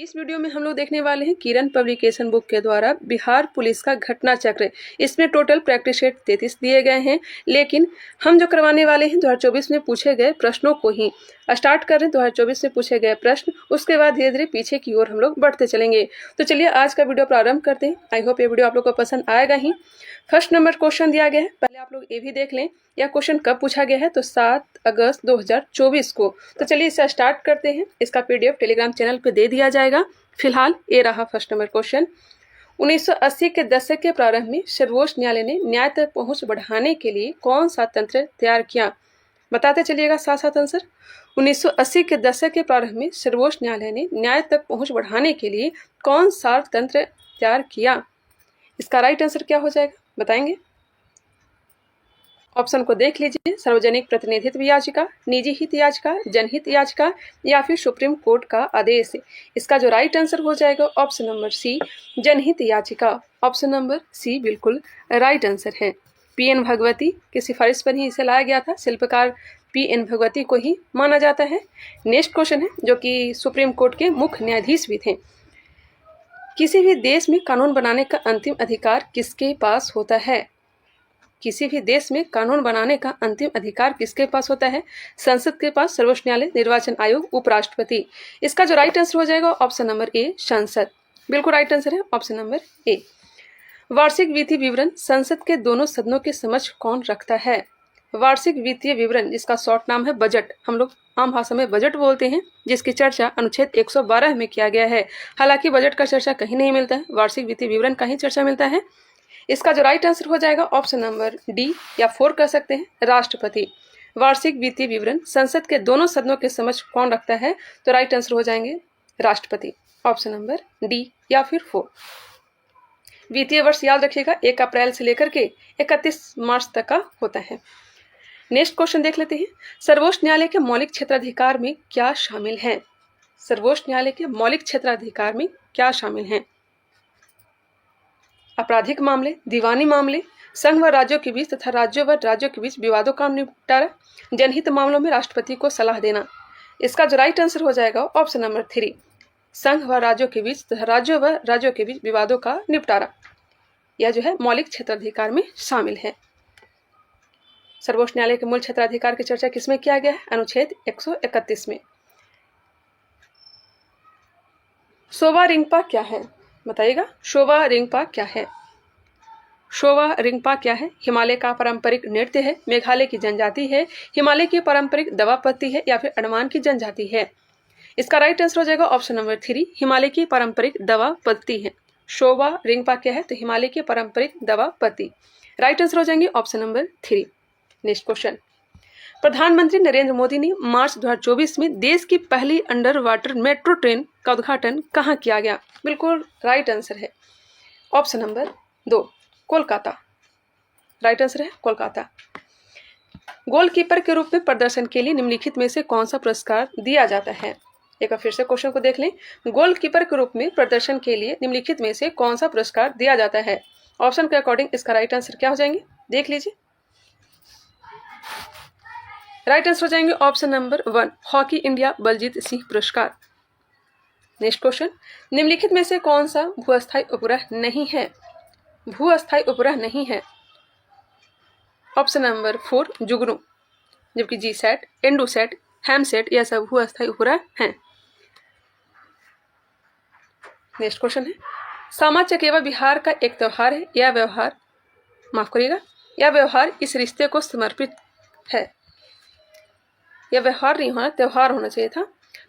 इस वीडियो में हम लोग देखने वाले हैं किरण पब्लिकेशन बुक के द्वारा बिहार पुलिस का घटना चक्र। इसमें टोटल प्रैक्टिस सेट 33 दिए गए हैं, लेकिन हम जो करवाने वाले हैं 2024 में पूछे गए प्रश्नों को ही स्टार्ट कर रहे हैं। 2024 में पूछे गए प्रश्न, उसके बाद धीरे धीरे पीछे की ओर हम लोग बढ़ते चलेंगे। तो चलिए आज का वीडियो प्रारंभ करते हैं। आई होप ये वीडियो आप लोग को पसंद आएगा ही। फर्स्ट नंबर क्वेश्चन दिया गया है, पहले आप लोग ये भी देख लें यह क्वेश्चन कब पूछा गया है, तो 7 अगस्त 2024 को। तो चलिए इसे स्टार्ट करते हैं। इसका पीडीएफ टेलीग्राम चैनल पे दे दिया जाएगा। फिलहाल ये रहा फर्स्ट नंबर क्वेश्चन। 1980 के दशक के प्रारंभ में सर्वोच्च न्यायालय ने न्याय तक पहुंच बढ़ाने के लिए कौन सा तंत्र तैयार किया? बताते चलिएगा साथ साथ आंसर। 1980 के दशक के प्रारंभ में सर्वोच्च न्यायालय ने न्याय तक पहुंच बढ़ाने के लिए कौन सा तंत्र तैयार किया? इसका राइट आंसर क्या हो जाएगा बताएंगे? ऑप्शन को देख लीजिए। सार्वजनिक प्रतिनिधित्व याचिका, निजी हित याचिका, जनहित याचिका या फिर सुप्रीम कोर्ट का आदेश। इसका जो राइट आंसर हो जाएगा ऑप्शन नंबर सी, जनहित याचिका। ऑप्शन नंबर सी बिल्कुल राइट आंसर है। पीएन भगवती की सिफारिश पर ही इसे लाया गया था। शिल्पकार पीएन भगवती को ही माना जाता है। नेक्स्ट क्वेश्चन है, जो कि सुप्रीम कोर्ट के मुख्य न्यायाधीश भी थे। किसी भी देश में कानून बनाने का अंतिम अधिकार किसके पास होता है? किसी भी देश में कानून बनाने का अंतिम अधिकार किसके पास होता है? संसद के पास, सर्वोच्च न्यायालय, निर्वाचन आयोग, उपराष्ट्रपति। इसका जो राइट आंसर हो जाएगा ऑप्शन नंबर ए, संसद। बिल्कुल राइट आंसर है ऑप्शन नंबर ए। वार्षिक वित्तीय विवरण संसद के दोनों सदनों के समक्ष कौन रखता है? वार्षिक वित्तीय विवरण, जिसका शॉर्ट नाम है बजट, हम लोग आम भाषा में बजट बोलते हैं, जिसकी चर्चा अनुच्छेद 112 में किया गया है। हालांकि बजट का चर्चा कहीं नहीं मिलता है, वार्षिक वित्तीय विवरण का ही चर्चा मिलता है। इसका जो राइट आंसर हो जाएगा ऑप्शन नंबर डी या 4 कह सकते हैं, राष्ट्रपति। वार्षिक वित्तीय विवरण संसद के दोनों सदनों के समक्ष कौन रखता है? तो राइट आंसर हो जाएंगे राष्ट्रपति। ऑप्शन नंबर डी या फिर 4। वित्तीय वर्ष याद रखिएगा 1 अप्रैल से लेकर के 31 मार्च तक का होता है। नेक्स्ट क्वेश्चन देख लेते हैं। सर्वोच्च न्यायालय के मौलिक क्षेत्राधिकार में क्या शामिल है? सर्वोच्च न्यायालय के मौलिक क्षेत्राधिकार में क्या शामिल है? आपराधिक मामले, दीवानी मामले, संघ व राज्यों के बीच तथा राज्यों व राज्यों के बीच विवादों का निपटारा, जनहित मामलों में राष्ट्रपति को सलाह देना। इसका जो राइट आंसर हो जाएगा ऑप्शन नंबर 3, संघ व राज्यों के बीच तथा राज्यों व राज्यों के बीच विवादों का निपटारा। यह जो है मौलिक क्षेत्राधिकार में शामिल है। सर्वोच्च न्यायालय के मूल क्षेत्राधिकार की चर्चा किसमें किया गया है? अनुच्छेद 131 में। शोवा रिंगपा क्या है? बताइएगा, शोवा रिंगपा क्या है? शोवा रिंगपा क्या है? हिमालय का पारंपरिक नृत्य है, मेघालय की जनजाति है, हिमालय की पारंपरिक दवा पत्ती है या फिर अंडमान की जनजाति है? इसका राइट आंसर हो जाएगा ऑप्शन नंबर 3, हिमालय की पारंपरिक दवा पत्ती है। शोवा रिंगपा क्या है? तो हिमालय की पारंपरिक दवा पत्ती। राइट आंसर हो जाएंगे ऑप्शन नंबर 3। Next question. प्रधानमंत्री नरेंद्र मोदी ने मार्च 2024 में देश की पहली अंडर वाटर मेट्रो ट्रेन का उद्घाटन कहाँ किया गया? बिल्कुल राइट आंसर है option number 2, Kolkata. Right answer है कोलकाता। गोलकीपर के रूप में प्रदर्शन के लिए निम्नलिखित में से कौन सा पुरस्कार दिया जाता है? एक बार फिर से क्वेश्चन को देख लें। गोलकीपर के रूप में प्रदर्शन के लिए निम्नलिखित में से कौन सा पुरस्कार दिया जाता है? ऑप्शन के अकॉर्डिंग इसका राइट आंसर क्या हो जाएंगे देख लीजिए। राइट आंसर हो जाएंगे option number 1, hockey India Baljit Singh पुरस्कार। Next question. निम्नलिखित में से कौन सा भूअस्थायी उपग्रह नहीं है? भूअस्थायी उपग्रह नहीं है। ऑप्शन नंबर 4, जुगनू, जबकि जीसैट, एंडोसैट, हैमसैट यह सब भूअस्थायी उपग्रह हैं। नेक्स्ट क्वेश्चन है, सामा चकेवा बिहार का एक त्योहार है। यह व्यवहार, माफ करिएगा, यह व्यवहार इस रिश्ते को समर्पित है। यह व्यवहार नहीं होना, त्योहार होना चाहिए था।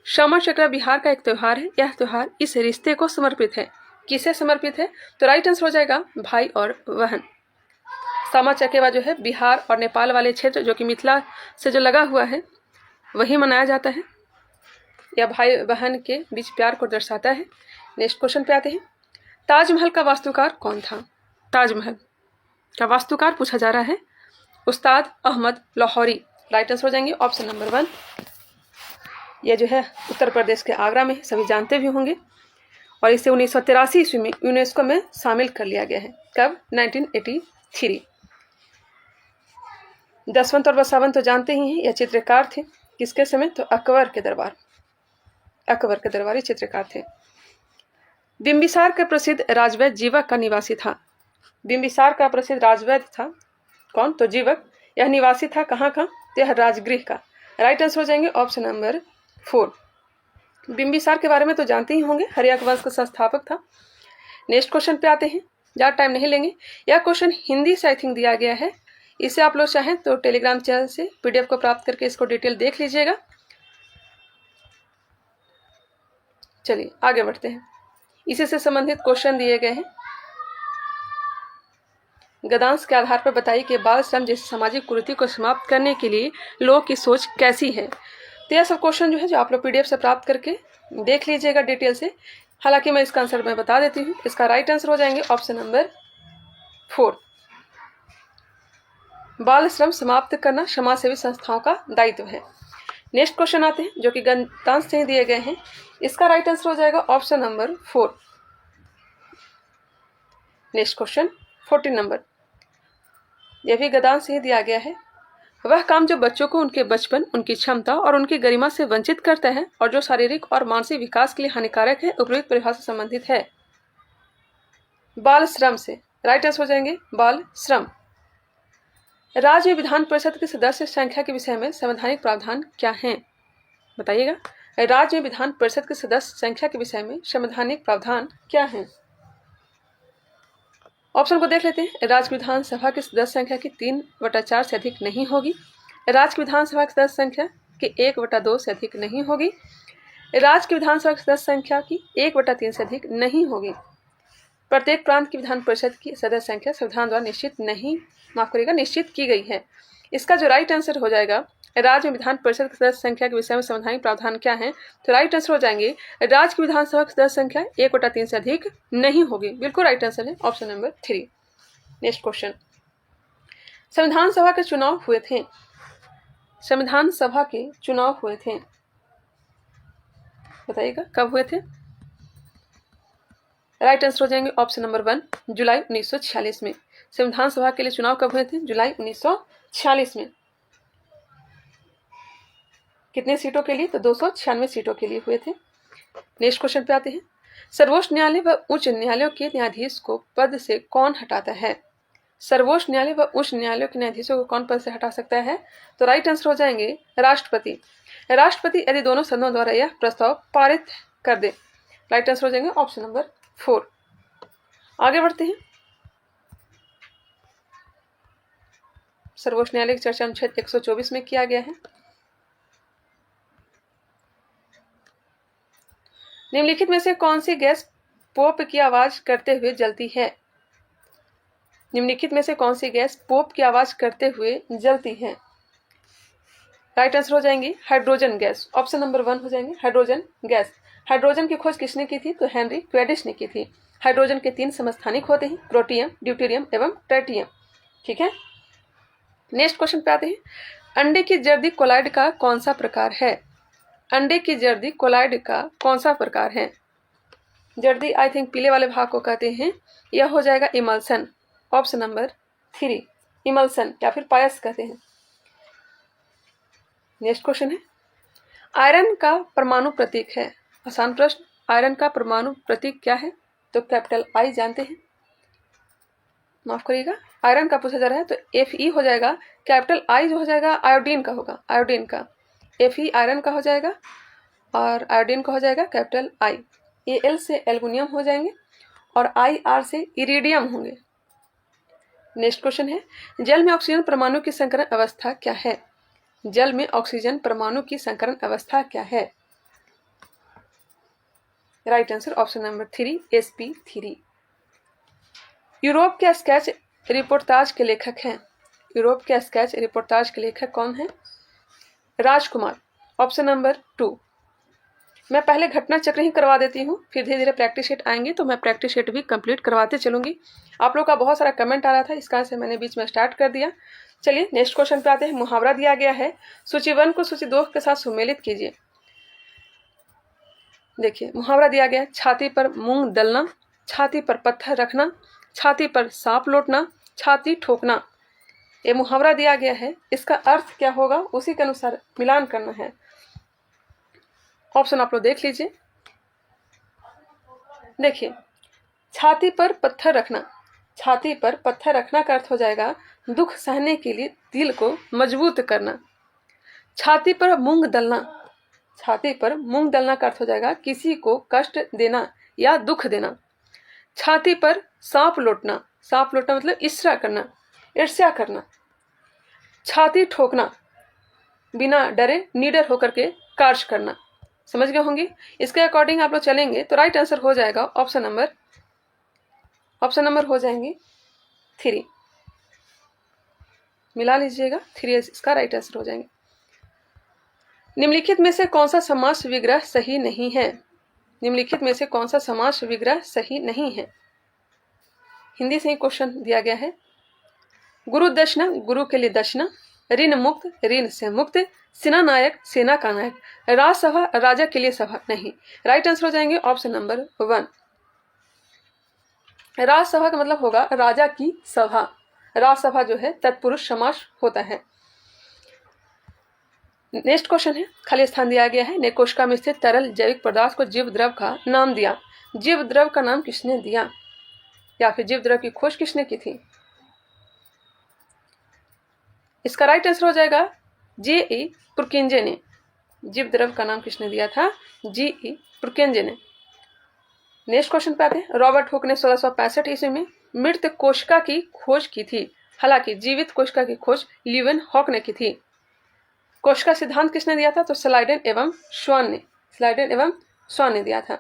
सामा चकेवा बिहार का एक त्योहार है। यह त्योहार इस रिश्ते को समर्पित है। किसे समर्पित है? तो राइट आंसर हो जाएगा भाई और बहन। सामा चकेवा जो है बिहार और नेपाल वाले क्षेत्र, जो कि मिथिला से जो लगा हुआ है, वही मनाया जाता है। यह भाई बहन के बीच प्यार को दर्शाता है। नेक्स्ट क्वेश्चन पे आते हैं। ताजमहल का वास्तुकार कौन था? ताजमहल का वास्तुकार पूछा जा रहा है उस्ताद अहमद लाहौरी। राइट आंसर हो जाएंगे ऑप्शन नंबर 1। यह जो है उत्तर प्रदेश के आगरा में, सभी जानते भी होंगे, और इसे 1983 ईस्वी में यूनेस्को में शामिल कर लिया गया है। कब? 1983। दसवंत और बसावंत तो जानते ही हैं, यह चित्रकार थे। किसके समय? तो अकबर के दरबार, अकबर के दरबारी चित्रकार थे। बिंबिसार का प्रसिद्ध राजवैद्य जीवक का निवासी था। बिंबिसार का प्रसिद्ध राजवैद्य था कौन? तो जीवक। यह निवासी था कहाँ का? तो यह राजगृह का। राइट आंसर हो जाएंगे ऑप्शन नंबर 4। बिंबिसार के बारे में तो जानते ही होंगे, हर्यक वंश का संस्थापक था। नेक्स्ट क्वेश्चन पे आते हैं, ज़्यादा टाइम नहीं लेंगे। यह क्वेश्चन हिंदी से आई थिंक दिया गया है। इसे आप लोग चाहें तो टेलीग्राम चैनल से पीडीएफ को प्राप्त करके इसको डिटेल देख लीजिएगा। चलिए आगे बढ़ते हैं। इसी से संबंधित क्वेश्चन दिए गए हैं। गद्यांश के आधार पर बताइए कि बाल श्रम जैसी सामाजिक कुरीति को समाप्त करने के लिए लोगों की सोच कैसी है। तो यह सब क्वेश्चन जो है जो आप लोग पीडीएफ से प्राप्त करके देख लीजिएगा डिटेल से। हालांकि मैं इसका आंसर मैं बता देती हूँ। इसका राइट आंसर हो जाएंगे ऑप्शन नंबर 4। बाल श्रम समाप्त करना समाज सेवी संस्थाओं का दायित्व है। नेक्स्ट क्वेश्चन आते हैं जो कि गद्यांश से दिए गए हैं। इसका राइट आंसर हो जाएगा option number 4। Next question 14 number, यह भी गद्यांश से दिया गया है। वह काम जो बच्चों को उनके बचपन, उनकी क्षमता और उनकी गरिमा से वंचित करता है और जो शारीरिक और मानसिक विकास के लिए हानिकारक है, उपयुक्त परिभाषा से संबंधित है। बाल श्रम से राइट आंसर हो जाएंगे बाल श्रम। राज्य विधान परिषद के सदस्य संख्या के विषय में संवैधानिक प्रावधान क्या है? बताइएगा। राज्य विधान परिषद के सदस्य संख्या के विषय में संवैधानिक प्रावधान क्या है? ऑप्शन को देख लेते हैं। राज्य विधानसभा की सदस्य संख्या की 3/4 से अधिक नहीं होगी। राज्य विधानसभा की सदस्य संख्या की 1/2 से अधिक नहीं होगी। राज्य की विधानसभा की सदस्य संख्या की 1/3 से अधिक नहीं होगी। प्रत्येक प्रांत की विधान परिषद की सदस्य संख्या संविधान द्वारा निश्चित की गई है। इसका जो राइट आंसर हो जाएगा, राज्य में विधान परिषद की सदस्य संख्या के विषय में संवैधानिक प्रावधान क्या है? तो राइट आंसर हो जाएंगे राज्य की विधानसभा की सदस्य संख्या 1/3 से अधिक नहीं होगी। बिल्कुल राइट आंसर है ऑप्शन नंबर 3। नेक्स्ट क्वेश्चन, संविधान सभा के चुनाव हुए थे। संविधान सभा के चुनाव हुए थे, बताइएगा कब हुए थे? राइट आंसर हो जाएंगे ऑप्शन नंबर 1, जुलाई 1946 में। संविधान सभा के लिए चुनाव कब हुए थे? जुलाई 1946 में। कितने सीटों के लिए? तो 296 सीटों के लिए हुए थे। नेक्स्ट क्वेश्चन पे आते हैं। सर्वोच्च न्यायालय व उच्च न्यायालयों के न्यायाधीश को पद से कौन हटाता है? सर्वोच्च न्यायालय व उच्च न्यायालयों के न्यायाधीशों को कौन पद से हटा सकता है? तो राइट आंसर हो जाएंगे राष्ट्रपति। राष्ट्रपति यदि दोनों सदनों द्वारा यह प्रस्ताव पारित कर दे। राइट आंसर हो जाएंगे ऑप्शन नंबर 4। आगे बढ़ते हैं। सर्वोच्च न्यायालय की चर्चा अनुच्छेद 124 में किया गया है। निम्नलिखित में से कौन सी गैस पोप की आवाज करते हुए जलती है? निम्नलिखित में से कौन सी गैस पोप की आवाज करते हुए जलती है? राइट आंसर हो जाएंगी हाइड्रोजन गैस। ऑप्शन नंबर 1 हो जाएंगे हाइड्रोजन गैस। हाइड्रोजन की खोज किसने की थी? तो हेनरी क्वेडिश ने की थी। हाइड्रोजन के 3 समस्थानिक होते हैं, प्रोटियम, ड्यूटेरियम एवं ट्राइटियम। ठीक है। नेक्स्ट क्वेश्चन पे आते हैं। अंडे की जर्दी कोलाइड का कौन सा प्रकार है? अंडे की जर्दी कोलाइड का कौन सा प्रकार है? जर्दी आई थिंक पीले वाले भाग को कहते हैं। यह हो जाएगा इमल्सन। ऑप्शन नंबर 3 इमल्सन या फिर पायस कहते हैं। नेक्स्ट क्वेश्चन है। आयरन का परमाणु प्रतीक है। आसान प्रश्न। आयरन का परमाणु प्रतीक क्या है? तो कैपिटल आई जानते हैं। माफ करिएगा, आयरन का पूछा जा रहा है तो Fe हो जाएगा। कैपिटल आई जो हो जाएगा आयोडीन का होगा, आयोडीन का। Fe आयरन का हो जाएगा और आयोडीन का हो जाएगा कैपिटल आई। Al से एल्युमिनियम हो जाएंगे और IR से इरिडियम होंगे। नेक्स्ट क्वेश्चन है। जल में ऑक्सीजन परमाणु की संकरण अवस्था क्या है? जल में ऑक्सीजन परमाणु की संकरण अवस्था क्या है? Right answer option number 3 sp3। Europe के स्केच रिपोर्टाज के लेखक हैं। यूरोप के स्केच रिपोर्टाज के लेखक कौन है? राजकुमार। Option number 2। मैं पहले घटना चक्र ही करवा देती हूँ, फिर धीरे धीरे प्रैक्टिस शीट आएंगे तो मैं प्रैक्टिस शीट भी कंप्लीट करवाते चलूंगी। आप लोग का बहुत सारा कमेंट आ रहा था, इसका से मैंने बीच में स्टार्ट कर दिया। चलिए नेक्स्ट क्वेश्चन पे आते हैं। मुहावरा दिया गया है, सूची 1 को सूची 2 के साथ सुमेलित कीजिए। देखिए मुहावरा दिया गया, छाती पर मूंग दलना, छाती पर पत्थर रखना, छाती पर सांप लौटना, छाती ठोकना। ये मुहावरा दिया गया है, इसका अर्थ क्या होगा उसी के अनुसार मिलान करना है। ऑप्शन आप लोग देख लीजिए। देखिए, छाती पर पत्थर रखना, छाती पर पत्थर रखना का अर्थ हो जाएगा दुख सहने के लिए दिल को मजबूत करना। छाती पर मूंग दलना, छाती पर मूंग दलना का अर्थ हो जाएगा किसी को कष्ट देना या दुख देना। छाती पर सांप लौटना, सांप लौटना मतलब ईर्ष्या करना, ईर्ष्या करना। छाती ठोकना, बिना डरे निडर होकर के कार्य करना। समझ गए होंगे। इसके अकॉर्डिंग आप लोग चलेंगे तो राइट आंसर हो जाएगा ऑप्शन नंबर हो जाएंगे 3। मिला लीजिएगा, 3 इसका राइट आंसर हो जाएंगे। निम्नलिखित में से कौन सा समास विग्रह सही नहीं है? निम्नलिखित में से कौन सा समास विग्रह सही नहीं है? हिंदी से ही क्वेश्चन दिया गया है। गुरु दक्षिणा, गुरु के लिए दक्षिणा। ऋण मुक्त, ऋण से मुक्त। सेना नायक, सेना का नायक। राजसभा, राजा के लिए सभा। नहीं, राइट आंसर हो जाएंगे ऑप्शन नंबर 1। राजसभा का मतलब होगा राजा की सभा। राजसभा जो है तत्पुरुष समास होता है। नेक्स्ट क्वेश्चन है, खाली स्थान दिया गया है। नेकोशिका में स्थित तरल जैविक पदार्थ को जीव द्रव का नाम दिया। जीव द्रव का नाम किसने दिया, या फिर जीव द्रव की खोज किसने की थी? इसका राइट आंसर हो जाएगा G.E. पुरकिंजे ने। जीव द्रव का नाम किसने दिया था? G.E. पुरकिंजे ने। नेक्स्ट क्वेश्चन पे आते हैं। रॉबर्ट हुक ने 1665 ईस्वी में मृत कोशिका की खोज की थी। हालांकि जीवित कोशिका की खोज लीवन हॉक ने की थी। कोशिका सिद्धांत किसने दिया था? तो स्लाइडेन एवं श्वान ने दिया था।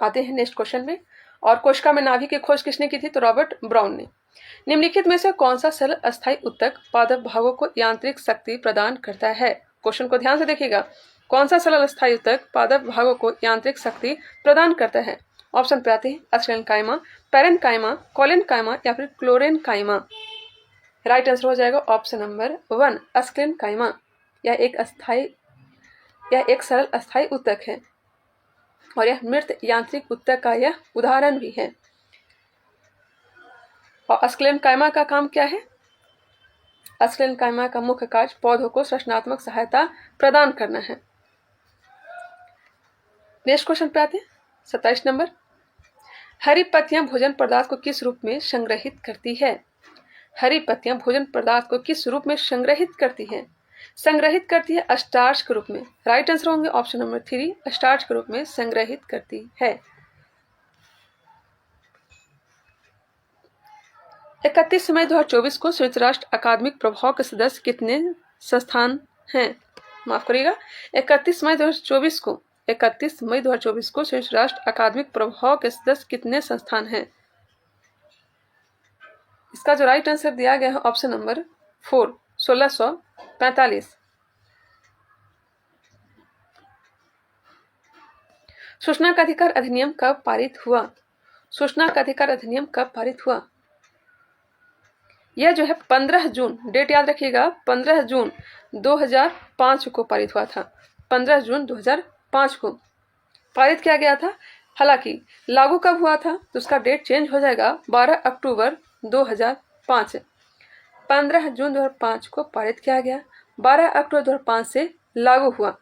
आते हैं नेक्स्ट क्वेश्चन में। और कोशिका में नाभि की खोज किसने की थी? तो रॉबर्ट ब्राउन ने। निम्नलिखित में से कौन सा सरल अस्थायी उत्तक पादप भागों को यांत्रिक शक्ति प्रदान करता है? क्वेश्चन को ध्यान से देखिएगा। कौन सा सरल अस्थायी उत्तक पादप भागों को यांत्रिक शक्ति प्रदान करता है? ऑप्शन पे आते हैं अस्क्लेनकाइमा, पैरेनकाइमा, कोलेनकाइमा या फिर क्लोरेनकाइमा। राइट आंसर हो जाएगा ऑप्शन नंबर 1 अस्क्लेनकाइमा। यह एक सरल अस्थायी उत्तक है और यह मृत यांत्रिक उत्तक का यह उदाहरण भी है। और अस्क्लेनकाइमा का काम क्या है? अस्क्लेनकाइमा का मुख्य कार्य पौधों को रचनात्मक सहायता प्रदान करना है। नेक्स्ट क्वेश्चन पे आते हैं 27 नंबर। हरी पत्तियां भोजन पदार्थ को किस रूप में संग्रहित करती है? हरी पत्तियां भोजन पदार्थ को किस रूप में संग्रहित करती है? संग्रहित करती है स्टार्च के रूप में। राइट आंसर होंगे ऑप्शन नंबर 3 स्टार्च के रूप में संग्रहित करती है। 31 मई 2024 को संयुक्त राष्ट्र अकादमिक प्रभाव के सदस्य कितने संस्थान हैं? माफ करिएगा, 31 मई 2024 को संयुक्त राष्ट्र अकादमिक प्रभाव के सदस्य कितने संस्थान हैं? इसका जो राइट आंसर दिया गया है ऑप्शन नंबर 4 1645। सूचना का अधिकार अधिनियम कब पारित हुआ? सूचना का अधिकार अधिनियम कब पारित हुआ? यह जो है 15 जून, डेट याद रखिएगा, 15 जून 2005 को पारित हुआ था। 15 जून 2005 को पारित किया गया था। हालांकि लागू कब हुआ था तो उसका डेट चेंज हो जाएगा 12 अक्टूबर 2005। 15 जून 2005 को पारित किया गया, 12 अक्टूबर 2005 से लागू हुआ।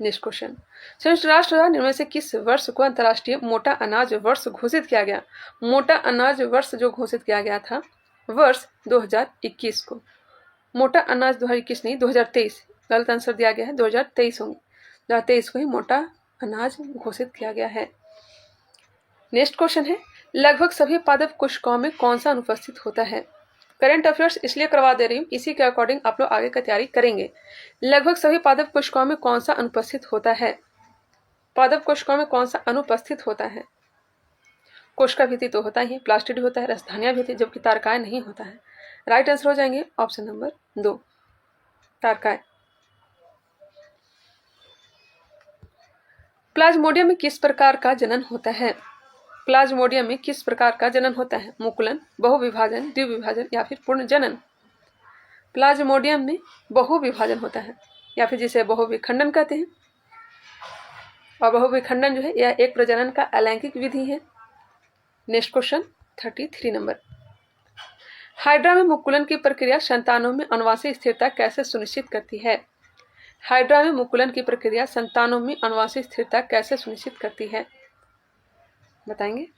नेक्स्ट क्वेश्चन, संयुक्त राष्ट्र द्वारा निम्न में से किस वर्ष को अंतर्राष्ट्रीय मोटा अनाज वर्ष घोषित किया गया? मोटा अनाज वर्ष जो घोषित किया गया था वर्ष 2021 को। मोटा अनाज 2021 नहीं 2023, गलत आंसर दिया गया है, 2023 होंगे। 2023 को ही मोटा अनाज घोषित किया गया है। नेक्स्ट क्वेश्चन है, लगभग सभी पादप कोशिकाओं में कौन सा अनुपस्थित होता है? करंट अफेयर्स इसलिए करवा दे रही हूँ, इसी के अकॉर्डिंग आप लोग आगे की तैयारी करेंगे। लगभग सभी पादप कोशिकाओं में कौन सा अनुपस्थित होता है? पादप कोशिकाओं में कौन सा अनुपस्थित होता है? कोशिका भित्ति तो होता ही, प्लास्टिड होता है, राजधानिया भित्ति, जबकि तारकाय नहीं होता है। राइट आंसर हो जाएंगे ऑप्शन नंबर 2 तारकाय। प्लाज्मोडियम में किस प्रकार का जनन होता है? प्लाज्मोडियम में किस प्रकार का जनन होता है? मुकुलन, बहुविभाजन, द्विविभाजन या फिर पूर्ण जनन? प्लाज्मोडियम में बहुविभाजन होता है या फिर जिसे बहुविखंडन कहते हैं। और बहुविखंडन जो है यह एक प्रजनन का अलैंगिक विधि है। Next question 33 number. हाइड्रा में मुकुलन की प्रक्रिया संतानों में अनुवांशिक स्थिरता कैसे सुनिश्चित करती है? हाइड्रा में मुकुलन की प्रक्रिया संतानों में आनुवंशिक स्थिरता कैसे सुनिश्चित करती है? बताएंगे।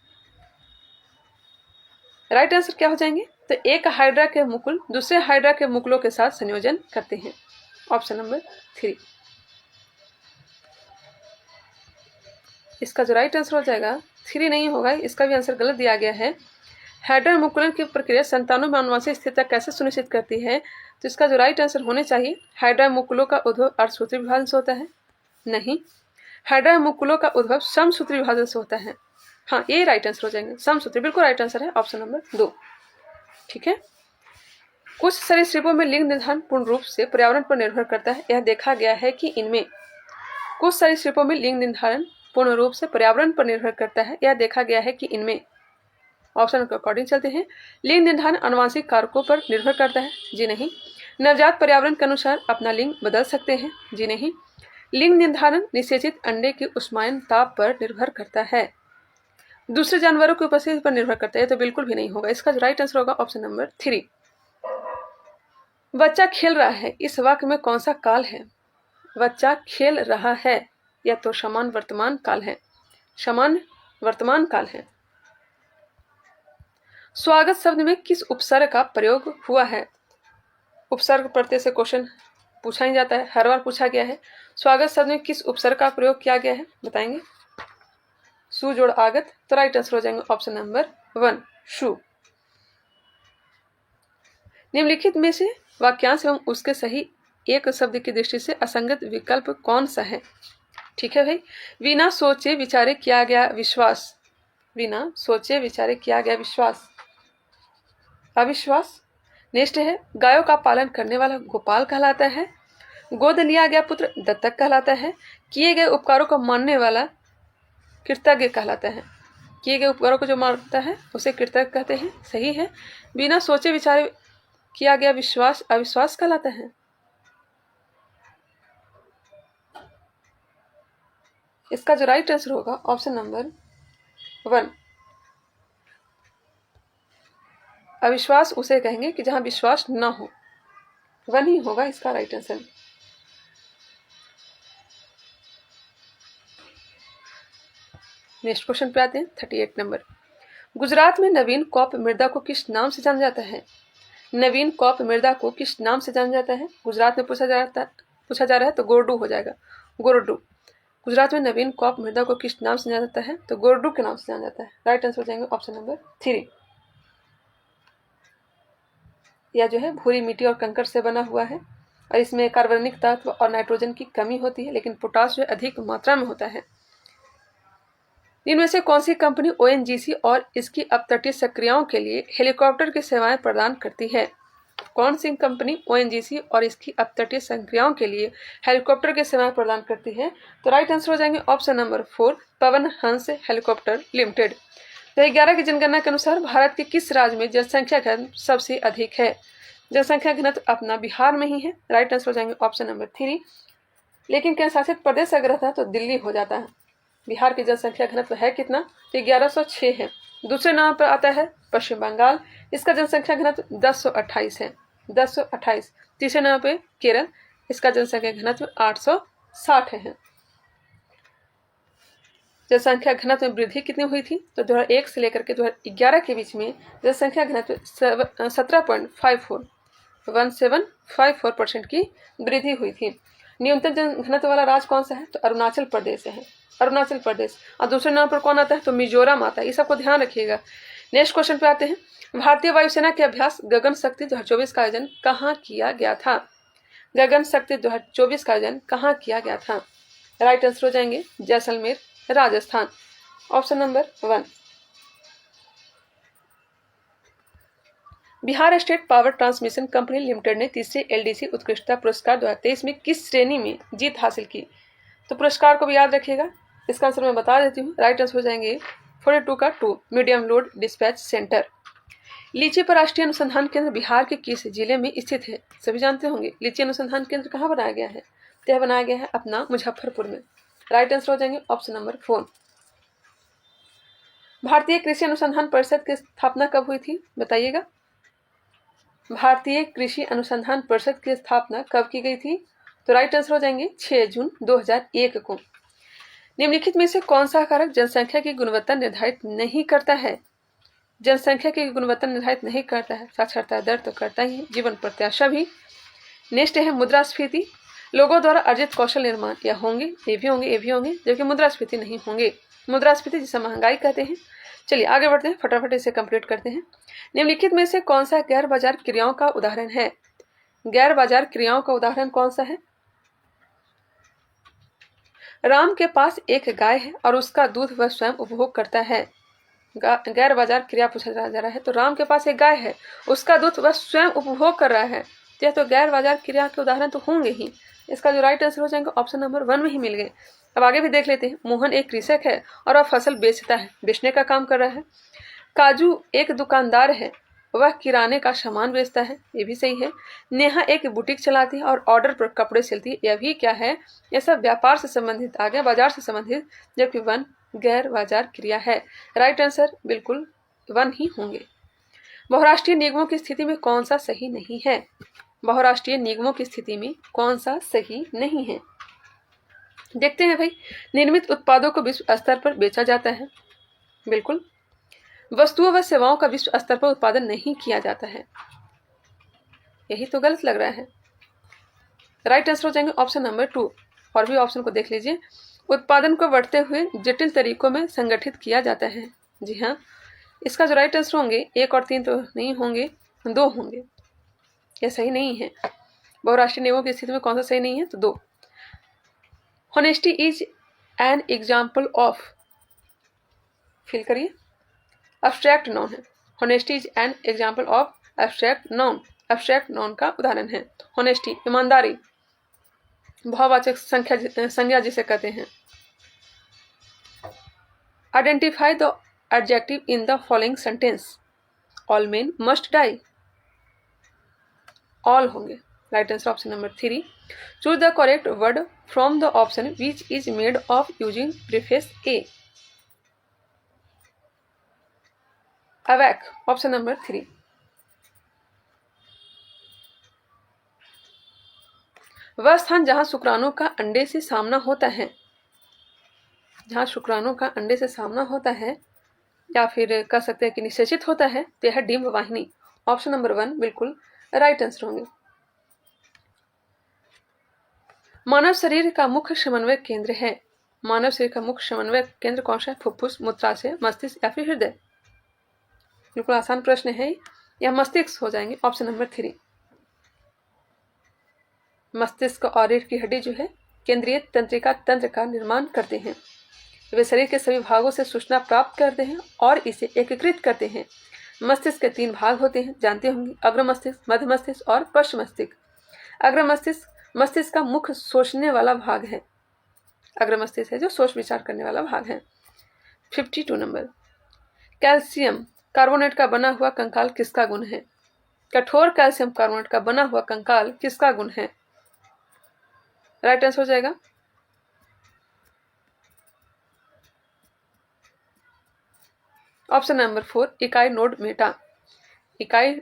राइट आंसर क्या हो जाएंगे? तो एक हाइड्रा के मुकुल दूसरे हाइड्रा के मुकुलों के साथ संयोजन करते हैं। Option number 3। इसका जो राइट आंसर हो जाएगा 3 नहीं होगा, इसका भी आंसर गलत दिया गया है। हाइड्रा मुकुलन की प्रक्रिया संतानों में आनुवंशिक स्थिरता कैसे सुनिश्चित करती है? तो इसका जो राइट आंसर होने चाहिए, हाइड्रा मुकुलों का उद्भव अर्धसूत्री विभाजन से होता है। नहीं, हाइड्रा मुकुलों का उद्भव समसूत्री विभाजन से होता है। हाँ, ये राइट आंसर हो जाएंगे, समसूत्री बिल्कुल राइट आंसर है, ऑप्शन नंबर 2। ठीक है। कुछ सरीसृपों में लिंग निर्धारण पूर्ण रूप से पर्यावरण पर निर्भर करता है। यह देखा गया है कि इनमें कुछ सरीसृपों में लिंग निर्धारण पूर्ण रूप से पर्यावरण पर निर्भर करता है। यह देखा गया है कि इनमें, ऑप्शन के अकॉर्डिंग चलते हैं, लिंग निर्धारण आनुवंशिक कारकों पर निर्भर करता है। जी नहीं। नवजात पर्यावरण के अनुसार अपना लिंग बदल सकते हैं। जी नहीं। लिंग निर्धारण निषेचित अंडे के उष्मायन ताप पर निर्भर करता है। दूसरे जानवरों की उपस्थिति पर निर्भर करता है। तो बिल्कुल भी नहीं होगा। इसका जो राइट आंसर होगा ऑप्शन नंबर 3। बच्चा खेल रहा है, इस वाक्य में कौन सा काल है? बच्चा खेल रहा है या तो समान वर्तमान काल है। समान वर्तमान काल है। स्वागत शब्द में किस उपसर्ग का प्रयोग हुआ है? उपसर्ग प्रत्यय से क्वेश्चन पूछा ही जाता है, हर बार पूछा गया है। स्वागत शब्द में किस उपसर्ग का प्रयोग किया गया है? बताएंगे। सु जोड़ आगत। तो राइट आंसर हो जाएंगे ऑप्शन नंबर 1, शु। निम्नलिखित में से वाक्यांश एवं उसके सही एक शब्द की दृष्टि से असंगत विकल्प कौन सा है? ठीक है भाई। बिना सोचे विचारे किया गया विश्वास। बिना सोचे विचारे किया गया विश्वास अविश्वास। नेक्स्ट है, गायों का पालन करने वाला गोपाल कहलाता है। गोद लिया गया पुत्र दत्तक कहलाता है। किए गए उपकारों को मानने वाला कृतज्ञ कहलाता है। किए गए उपकारों को जो मानता है उसे कृतज्ञ कहते हैं। सही है। बिना सोचे विचारे किया गया विश्वास अविश्वास कहलाता है। इसका जो राइट आंसर होगा ऑप्शन नंबर 1, अविश्वास उसे कहेंगे कि जहां विश्वास न हो। 1 ही होगा इसका राइट आंसर। नेक्स्ट क्वेश्चन पे आते हैं 38 नंबर। गुजरात में नवीन कौप मृदा को किस नाम से जाना जाता है? नवीन कौप मृदा को किस नाम से जाना जाता है? गुजरात में पूछा जा रहा है तो गोरडू हो जाएगा, गोरडू। गुजरात में नवीन कौप मृदा को किस नाम से जाना जाता है? तो गोरडू के नाम से जाना जाता है। राइट आंसर हो जाएंगे ऑप्शन नंबर 3। यह जो है भूरी मिट्टी और कंकड़ से बना हुआ है और इसमें कार्बनिक तत्व और नाइट्रोजन की कमी होती है, लेकिन पोटास जो अधिक मात्रा में होता है। इनमें से कौन सी कंपनी ओएनजीसी और इसकी अपतटीय सक्रियाओं के लिए हेलीकॉप्टर की सेवाएं प्रदान करती है? कौन सी कंपनी ओएनजीसी और इसकी अपतटीय सक्रियाओं के लिए हेलीकॉप्टर की सेवाएं प्रदान करती है? तो राइट आंसर हो जाएंगे option number 4, Pawan Hans helicopter limited. 2011 की जनगणना के अनुसार भारत के किस राज्य में जनसंख्या घनत्व सबसे अधिक है? जनसंख्या घनत्व अपना बिहार में ही है। राइट आंसर हो जाएंगे ऑप्शन नंबर 3। लेकिन केंद्र शासित प्रदेश अगर रहता है तो दिल्ली हो जाता है। बिहार की जनसंख्या घनत्व है कितना? तो 1106 है। दूसरे नाम पर आता है पश्चिम बंगाल, इसका जनसंख्या घनत्व 1028 है, 1028। तीसरे नाम पे केरल, इसका जनसंख्या घनत्व 860 है। जनसंख्या घनत्व में वृद्धि कितनी हुई थी? तो 2001 से लेकर के 2011 के बीच में जनसंख्या घनत्व 1754% की वृद्धि हुई थी। न्यूनतम जन घनत्व वाला राज्य कौन सा है? तो अरुणाचल प्रदेश है, अरुणाचल प्रदेश। और दूसरे नाम पर कौन आता है? तो मिजोरम आता है। ये सबको ध्यान रखिएगा। नेक्स्ट क्वेश्चन पे आते हैं। भारतीय वायुसेना के अभ्यास गगन शक्ति 2024 का आयोजन कहाँ किया गया था? गगन शक्ति 2024 का आयोजन कहाँ किया गया था? राइट आंसर हो जाएंगे Jaisalmer, Rajasthan. Option number 1। Bihar state power transmission company limited ने तीसरे एलडीसी उत्कृष्टता पुरस्कार 2023 में किस श्रेणी में जीत हासिल की? तो पुरस्कार को भी याद रखिएगा। इसका आंसर मैं बता देती हूँ। राइट आंसर हो जाएंगे 42 का 2, मीडियम लोड डिस्पैच सेंटर। लीची पर राष्ट्रीय अनुसंधान केंद्र बिहार के किस जिले में स्थित है? सभी जानते होंगे लीची अनुसंधान केंद्र कहाँ बनाया गया है? तो यह बनाया गया है अपना मुजफ्फरपुर में। राइट आंसर हो जाएंगे ऑप्शन नंबर 4। भारतीय कृषि अनुसंधान परिषद की स्थापना कब हुई थी? बताइएगा। भारतीय कृषि अनुसंधान परिषद की स्थापना कब की गई थी? तो राइट आंसर हो जाएंगे 6 जून 2001 को। निम्नलिखित में से कौन सा कारक जनसंख्या की गुणवत्ता निर्धारित नहीं करता है? जनसंख्या की गुणवत्ता निर्धारित नहीं करता है। साक्षरता दर तो करता ही है, जीवन प्रत्याशा भी। नेक्स्ट है मुद्रास्फीति, लोगों द्वारा अर्जित कौशल निर्माण या होंगे, ये भी होंगे, ये भी होंगे, जबकि मुद्रास्फीति नहीं होंगे। मुद्रास्फीति जिसे महंगाई कहते हैं। चलिए आगे बढ़ते हैं, फटाफट इसे कंप्लीट करते हैं। निम्नलिखित में से कौन सा गैर बाजार क्रियाओं का उदाहरण है? गैर बाजार क्रियाओं का उदाहरण कौन सा है? राम के पास एक गाय है और उसका दूध वह स्वयं उपभोग करता है। गैर बाजार क्रिया पूछा जा रहा है, तो राम के पास एक गाय है, उसका दूध वह स्वयं उपभोग कर रहा है, यह तो गैर बाजार क्रिया के उदाहरण तो होंगे ही। इसका जो राइट आंसर हो जाएगा ऑप्शन नंबर 1 में ही मिल गए। अब आगे भी देख लेते हैं। मोहन एक कृषक है और वह फसल बेचता है, बेचने का काम कर रहा है। काजू एक दुकानदार है, वह किराने का सामान बेचता है, ये भी सही है। नेहा एक बुटीक चलाती है और ऑर्डर पर कपड़े सिलती है, यह भी क्या है? यह सब व्यापार से संबंधित आ गया, बाजार से संबंधित, जबकि 1 गैर बाजार क्रिया है। राइट आंसर बिल्कुल 1 ही होंगे। बहुराष्ट्रीय निगमों की स्थिति में कौन सा सही नहीं है? बहुराष्ट्रीय निगमों की स्थिति में कौन सा सही नहीं है? देखते हैं भाई। निर्मित उत्पादों को विश्व स्तर पर बेचा जाता है, बिल्कुल। वस्तुओं व सेवाओं का विश्व स्तर पर उत्पादन नहीं किया जाता है, यही तो गलत लग रहा है। राइट आंसर हो जाएंगे ऑप्शन नंबर 2। और भी ऑप्शन को देख लीजिए। उत्पादन को बढ़ते हुए जटिल तरीकों में संगठित किया जाता है। जी हाँ, इसका जो राइट आंसर होंगे 1 और 3 तो नहीं होंगे, 2 होंगे, यह सही नहीं है। बहुराष्ट्रीय नियमों की स्थिति में कौन सा सही नहीं है? तो 2। Honesty is an example of, fill करिए, एब्स्ट्रैक्ट नाउन है। Honesty is an example of abstract noun, abstract noun का उदाहरण है। होनेस्टी ईमानदारी, भाववाचक संज्ञा जिसे कहते हैं। Identify the adjective in the following sentence. All men must die, all होंगे। Right answer option number 3। Choose the correct word from the option which is made of using prefix A. Awake, option number 3। वह स्थान जहां शुक्राणु का अंडे से सामना होता है, जहां शुक्राणु का अंडे से सामना होता है, या फिर कह सकते हैं कि निषेचित होता है, तो यह डिंब वाहिनी, ऑप्शन नंबर 1 बिल्कुल राइट आंसर होंगे। मानव शरीर का मुख्य समन्वय केंद्र है। मानव शरीर का मुख्य समन्वय केंद्र कौन सा है? फुफ्फुस, मूत्राशय, मस्तिष्क या फिर हृदय? बिल्कुल आसान प्रश्न है, यह मस्तिष्क हो जाएंगे, ऑप्शन नंबर 3। मस्तिष्क और रीढ़ की हड्डी जो है केंद्रीय तंत्रिका तंत्र का निर्माण करते हैं। वे शरीर के सभी भागों से सूचना प्राप्त करते हैं और इसे एकीकृत करते हैं। मस्तिष्क के 3 भाग होते हैं, जानते होंगे, अग्र मस्तिष्क, मध्य मस्तिष्क और पश्च मस्तिष्क। अग्र मस्तिष्क मस्तिष्क का मुख्य सोचने वाला भाग है। अग्र मस्तिष्क है जो सोच विचार करने वाला भाग है। 52 नंबर। कैल्शियम कार्बोनेट का बना हुआ कंकाल किसका गुण है? कठोर कैल्शियम कार्बोनेट का बना हुआ कंकाल किसका गुण है? राइट आंसर हो जाएगा ऑप्शन नंबर 4, इकाई नोड मेटा। इकाई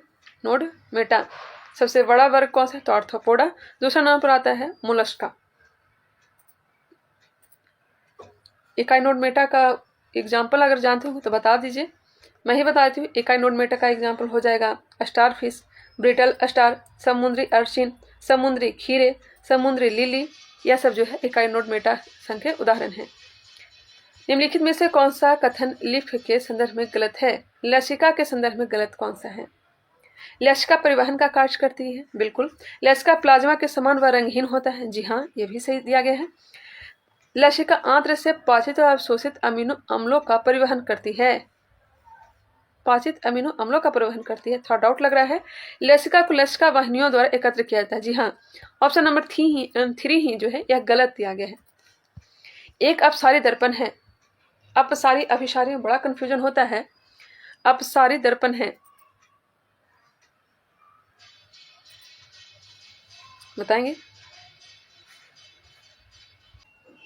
नोड मेटा। सबसे बड़ा वर्ग कौन सा है? तो आर्थ्रोपोडा। दूसरा नाम पर आता है मोलस्का। इकाई नोड मेटा का एग्जाम्पल अगर जानते हो तो बता दीजिए, मैं ही बता देती हूँ। इकाई नोड मेटा का एग्जाम्पल हो जाएगा स्टार फिश, ब्रिटल स्टार, समुद्री अर्चिन, समुद्री खीरे, समुद्री लिली, यह सब जो है इकाई नोड मेटा संघ के उदाहरण है। निम्नलिखित में से कौन सा कथन लिफ के संदर्भ में गलत है? लसिका के संदर्भ में गलत कौन सा है? लसिका परिवहन का कार्य करती है, बिल्कुल। लसिका प्लाज्मा के समान व रंगहीन होता है, जी हाँ, यह भी सही दिया गया है। लसिका आंत्र से पाचित और अवशोषित अमीनो अम्लों का परिवहन करती है। पाचित अमीनो अम्लों का परिवहन करती है। थोड़ा डाउट लग रहा है। लसिका को लसिका वाहिनियों द्वारा एकत्र किया जाता है, जी हाँ। ऑप्शन नंबर 3 ही जो है यह गलत दिया गया है। एक अपसारी दर्पण है। अपसारी अभिसारी में बड़ा कंफ्यूजन होता है। अपसारी दर्पण है, बताएंगे?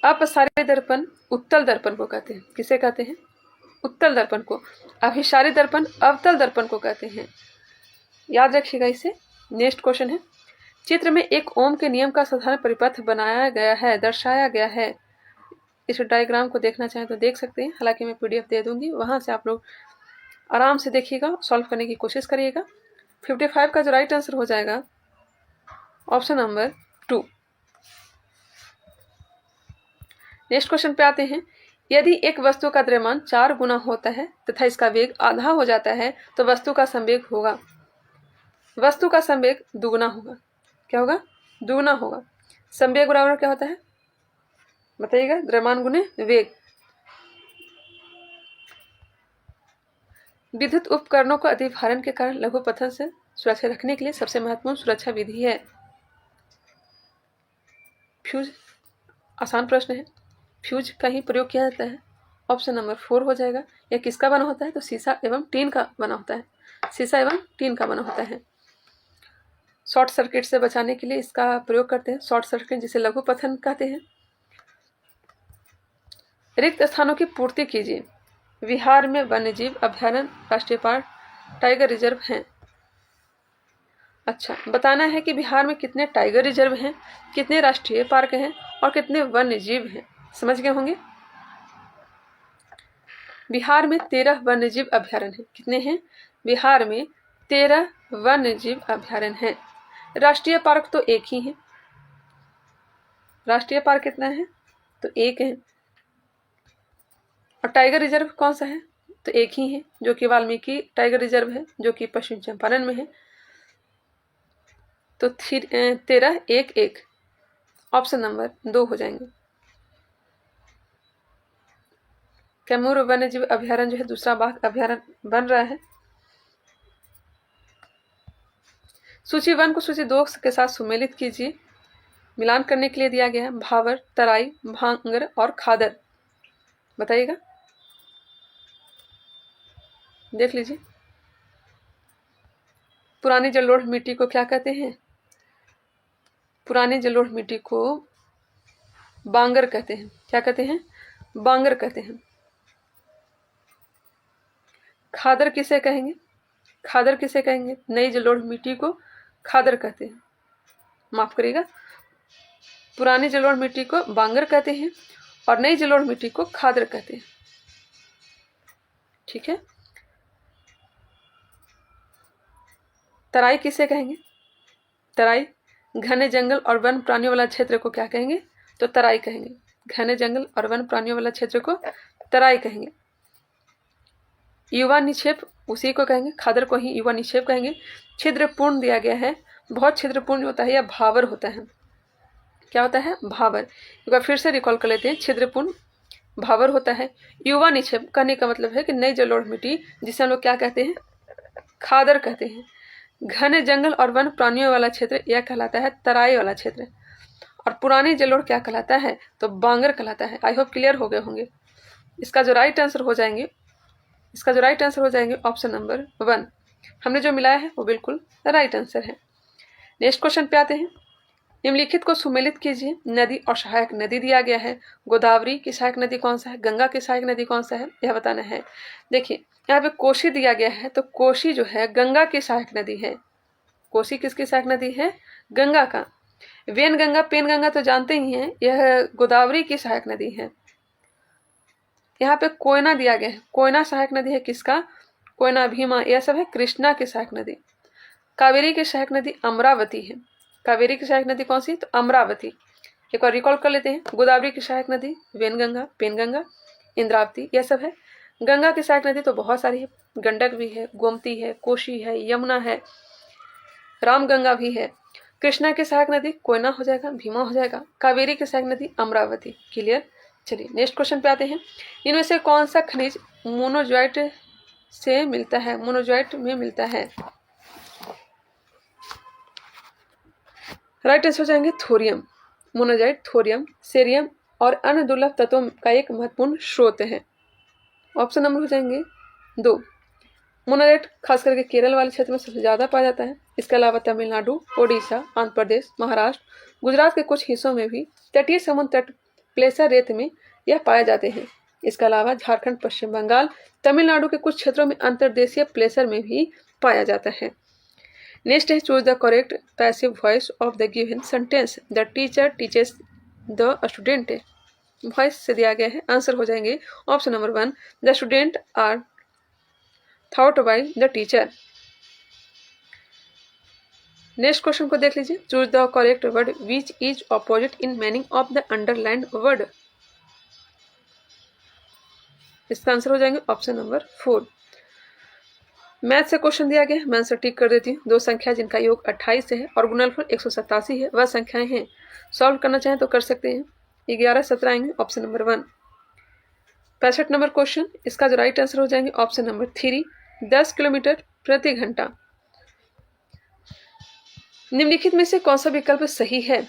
अपसारी दर्पण उत्तल दर्पण को कहते हैं। किसे कहते हैं? उत्तल दर्पण को। अभिसारी दर्पण अवतल दर्पण को कहते हैं। याद रखिएगा इसे। नेक्स्ट क्वेश्चन है, चित्र में एक ओम के नियम का साधारण परिपथ बनाया गया है, दर्शाया गया है। इस डायग्राम को देखना चाहें तो देख सकते हैं, हालांकि मैं PDF दे दूंगी, वहां से आप लोग आराम से देखिएगा, सॉल्व करने की कोशिश करिएगा। 55 का जो राइट आंसर हो जाएगा ऑप्शन नंबर 2। नेक्स्ट क्वेश्चन पे आते हैं। यदि एक वस्तु का द्रव्यमान 4 गुना होता है तथा इसका वेग आधा हो जाता है तो वस्तु का संवेग होगा, वस्तु का संवेग दुगुना होगा। क्या होगा? दुगुना होगा। संवेग बराबर क्या होता है बताइएगा? द्रव्यमान गुने वेग। विद्युत उपकरणों को अतिभारण के कारण लघु पतन से सुरक्षा रखने के लिए सबसे महत्वपूर्ण सुरक्षा विधि है फ्यूज। आसान प्रश्न है। फ्यूज का ही प्रयोग किया जाता है। ऑप्शन नंबर 4 हो जाएगा। यह किसका बना होता है? तो शीशा एवं टीन का बना होता है। शीशा एवं टीन का बना होता है। शॉर्ट सर्किट से बचाने के लिए इसका प्रयोग करते हैं। शॉर्ट सर्किट जिसे लघु पतन कहते हैं। रिक्त स्थानों की पूर्ति कीजिए। बिहार में वन्यजीव अभ्यारण्य, राष्ट्रीय पार्क, टाइगर रिजर्व हैं। अच्छा, बताना है कि बिहार में कितने टाइगर रिजर्व हैं, कितने राष्ट्रीय पार्क हैं और कितने वन्य जीव हैं। समझ गए होंगे। बिहार में 13 वन्य जीव अभ्यारण्य हैं। कितने हैं? बिहार में 13 वन्य जीव अभ्यारण्य हैं। राष्ट्रीय पार्क तो एक ही है। राष्ट्रीय पार्क कितना है? तो एक है। और टाइगर रिजर्व कौन सा है? तो एक ही है, जो कि वाल्मीकि टाइगर रिजर्व है, जो कि पश्चिम चंपारण में है। तो 13 1 1 ऑप्शन नंबर 2 हो जाएंगे। कैमूर वन्य जीव अभ्यारण्य जो है दूसरा बाघ अभ्यारण्य बन रहा है। सूची 1 को सूची 2 के साथ सुमेलित कीजिए। मिलान करने के लिए दिया गया है भावर, तराई, भांगर और खादर। बताइएगा, देख लीजिए। पुरानी जलोढ़ मिट्टी को क्या कहते हैं? पुरानी जलोढ़ मिट्टी को बांगर कहते हैं। क्या कहते हैं? बांगर कहते हैं। खादर किसे कहेंगे? खादर किसे कहेंगे? नई जलोढ़ मिट्टी को खादर कहते हैं। माफ करिएगा, पुरानी जलोढ़ मिट्टी को बांगर कहते हैं और नई जलोढ़ मिट्टी को खादर कहते हैं। ठीक है। तराई किसे कहेंगे? तराई घने जंगल और वन प्राणियों वाला क्षेत्र को क्या कहेंगे? तो तराई कहेंगे। घने जंगल और वन प्राणियों वाला क्षेत्र को तराई कहेंगे। युवा निक्षेप उसी को कहेंगे, खादर को ही युवा निक्षेप कहेंगे। छिद्रपूर्ण दिया गया है। बहुत छिद्रपूर्ण होता है या भावर होता है। क्या होता है? भावर। एक बार फिर से रिकॉल कर लेते हैं। छिद्रपूर्ण भावर होता है। युवा निक्षेप कहने का मतलब है कि नई जलोढ़ मिट्टी, जिसे हम लोग क्या कहते हैं? खादर कहते हैं। घने जंगल और वन प्राणियों वाला क्षेत्र यह कहलाता है तराई वाला क्षेत्र। और पुरानी जलोढ़ क्या कहलाता है? तो बांगर कहलाता है। आई होप क्लियर हो गए होंगे। इसका जो राइट आंसर हो जाएंगे ऑप्शन नंबर 1। हमने जो मिलाया है वो बिल्कुल राइट आंसर है। नेक्स्ट क्वेश्चन पे आते हैं। निम्नलिखित को सुमेलित कीजिए। नदी और सहायक नदी दिया गया है। गोदावरी की सहायक नदी कौन सा है? गंगा की सहायक नदी कौन सा है? यह बताना है। देखिए, यहाँ पे कोशी दिया गया है, तो कोशी जो है गंगा की सहायक नदी है। कोशी किसकी सहायक नदी है? गंगा का। वेन गंगा, पेन गंगा तो जानते ही हैं, यह गोदावरी की सहायक नदी है। यहाँ पे कोयना दिया गया है। कोयना सहायक नदी है किसका? कोयना, भीमा, यह सब है कृष्णा की सहायक नदी। कावेरी की सहायक नदी अमरावती है। कावेरी की सहायक नदी कौन सी? तो अमरावती। एक बार रिकॉल कर लेते हैं। गोदावरी की सहायक नदी वेनगंगा, पेनगंगा, इंद्रावती, यह सब है। गंगा की सहायक नदी तो बहुत सारी है। गंडक भी है, गोमती है, कोशी है, यमुना है, रामगंगा भी है। कृष्णा की सहायक नदी कोयना हो जाएगा, भीमा हो जाएगा। कावेरी की सहायक नदी अमरावती। क्लियर। चलिए नेक्स्ट क्वेश्चन पे आते हैं। इनमें से कौन सा खनिज मोनोजॉइट से मिलता है? मोनोजॉइट में मिलता है। राइट आंसर हो जाएंगे थोरियम। मोनोजॉइट थोरियम, सेरियम और अन्य दुर्लभ तत्वों का एक महत्वपूर्ण स्रोत है। ऑप्शन नंबर हो जाएंगे 2। मोनोजॉइट खास करके केरल वाले क्षेत्र में सबसे ज़्यादा पाया जाता है। इसके अलावा तमिलनाडु, ओडिशा, आंध्र प्रदेश, महाराष्ट्र, गुजरात के कुछ हिस्सों में भी तटीय समुद्र तट प्लेसर रेत में यह पाए जाते हैं। इसके अलावा झारखंड, पश्चिम बंगाल, तमिलनाडु के कुछ क्षेत्रों में अंतर्देशीय प्लेसर में भी पाया जाता है। नेक्स्ट है choose the correct passive voice of the given sentence. The teacher teaches the student. Voice से दिया गया है, आंसर हो जाएंगे option number 1 the student are taught by the teacher. Next question को देख लीजिए। Choose the correct word which is opposite in meaning of the underlined word. इसका आंसर हो जाएंगे ऑप्शन नंबर 4। मैथ से क्वेश्चन दिया गया है, मैं आंसर टिक कर देती हूँ। दो संख्या जिनका योग 28 है और गुणनफल 187 है, वह संख्याएं हैं। सॉल्व करना चाहें तो कर सकते हैं। 11 17 आएंगे ऑप्शन नंबर 1। 65 नंबर क्वेश्चन, इसका जो राइट आंसर हो जाएंगे ऑप्शन नंबर 3 10 किलोमीटर प्रति घंटा। निम्नलिखित में से कौन सा विकल्प सही है,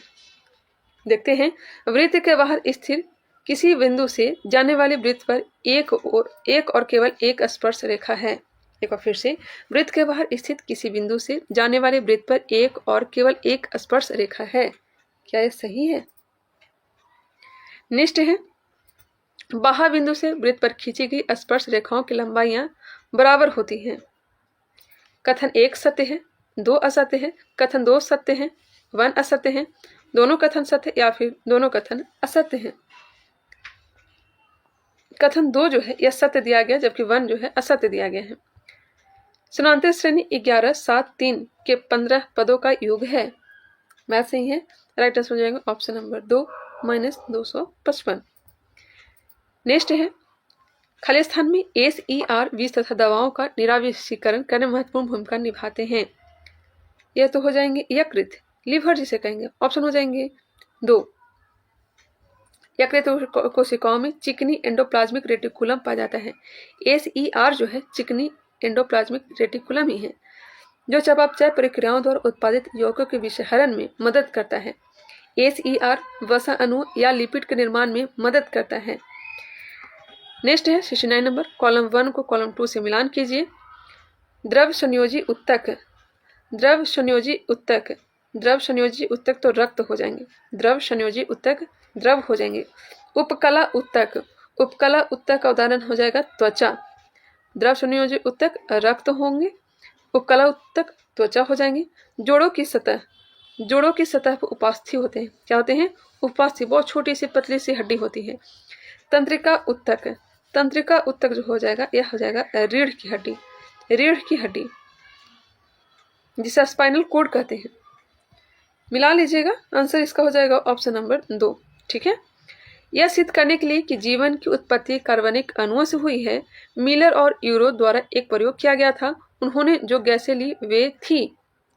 देखते हैं। वृत्त के बाहर स्थिर किसी बिंदु से जाने वाले वृत्त पर एक और केवल एक स्पर्श रेखा है। एक बार फिर से, वृत्त के बाहर स्थित किसी बिंदु से जाने वाले वृत्त पर एक और केवल एक स्पर्श रेखा है। क्या यह सही है? नेक्स्ट है, बाह्य बिंदु से वृत्त पर खींची गई स्पर्श रेखाओं की लंबाइयां बराबर होती हैं। कथन 1 सत्य है, 2 असत्य है, कथन 2 सत्य है, 1 असत्य है, दोनों कथन सत्य या फिर दोनों कथन असत्य हैं। कथन 2 जो है यह सत्य दिया गया, जबकि 1 जो है असत्य दिया गया है। समांतर श्रेणी 11 7 3 के 15 पदों का योग है। मैथ सही है, राइट आंसर हो जाएगा ऑप्शन नंबर 2 -255। नेक्स्ट है, खाली स्थान में SER विष तथा दवाओं का निराविषीकरण करने में महत्वपूर्ण भूमिका निभाते हैं। यह तो हो जाएंगे यकृत, लिवर जिसे कहेंगे, ऑप्शन हो जाएंगे 2। यकृत कोशिकाओं में चिकनी एंडोप्लाज्मिक रेटिकुलम पाया जाता है। SER जो है चिकनी एंडोप्लाज्मिक रेटिकुलम ही है, जो चयापचय प्रक्रियाओं द्वारा उत्पादित यौगिकों के विषहरण में मदद करता है। SER वसा अणु या लिपिड के निर्माण में मदद करता है। नेक्स्ट है 69 नंबर, कॉलम 1 को कॉलम 2 से मिलान कीजिए। द्रव संयोजी उत्तक, द्रव संयोजी उत्तक, द्रव संयोजी उत्तक तो रक्त हो जाएंगे, द्रव संयोजी उत्तक द्रव हो जाएंगे। उपकला उत्तक, उपकला उत्तक का उदाहरण हो जाएगा त्वचा। द्रव संयोजी उत्तक रक्त होंगे, उपकला उत्तक त्वचा हो जाएंगे। जोड़ों की सतह, जोड़ों की सतह पर उपास्थि होते हैं। क्या होते हैं? उपास्थि, बहुत छोटी सी पतली सी हड्डी होती है। तंत्रिका उत्तक, तंत्रिका उत्तक जो हो जाएगा यह हो जाएगा रीढ़ की हड्डी, रीढ़ की हड्डी जिसे स्पाइनल कोड कहते हैं। मिला लीजिएगा, आंसर इसका हो जाएगा ऑप्शन नंबर 2। ठीक है, यह सिद्ध करने के लिए कि जीवन की उत्पत्ति कार्बनिक अणुओं से हुई है, मिलर और यूरो द्वारा एक प्रयोग किया गया था। उन्होंने जो गैसें ली वे थी,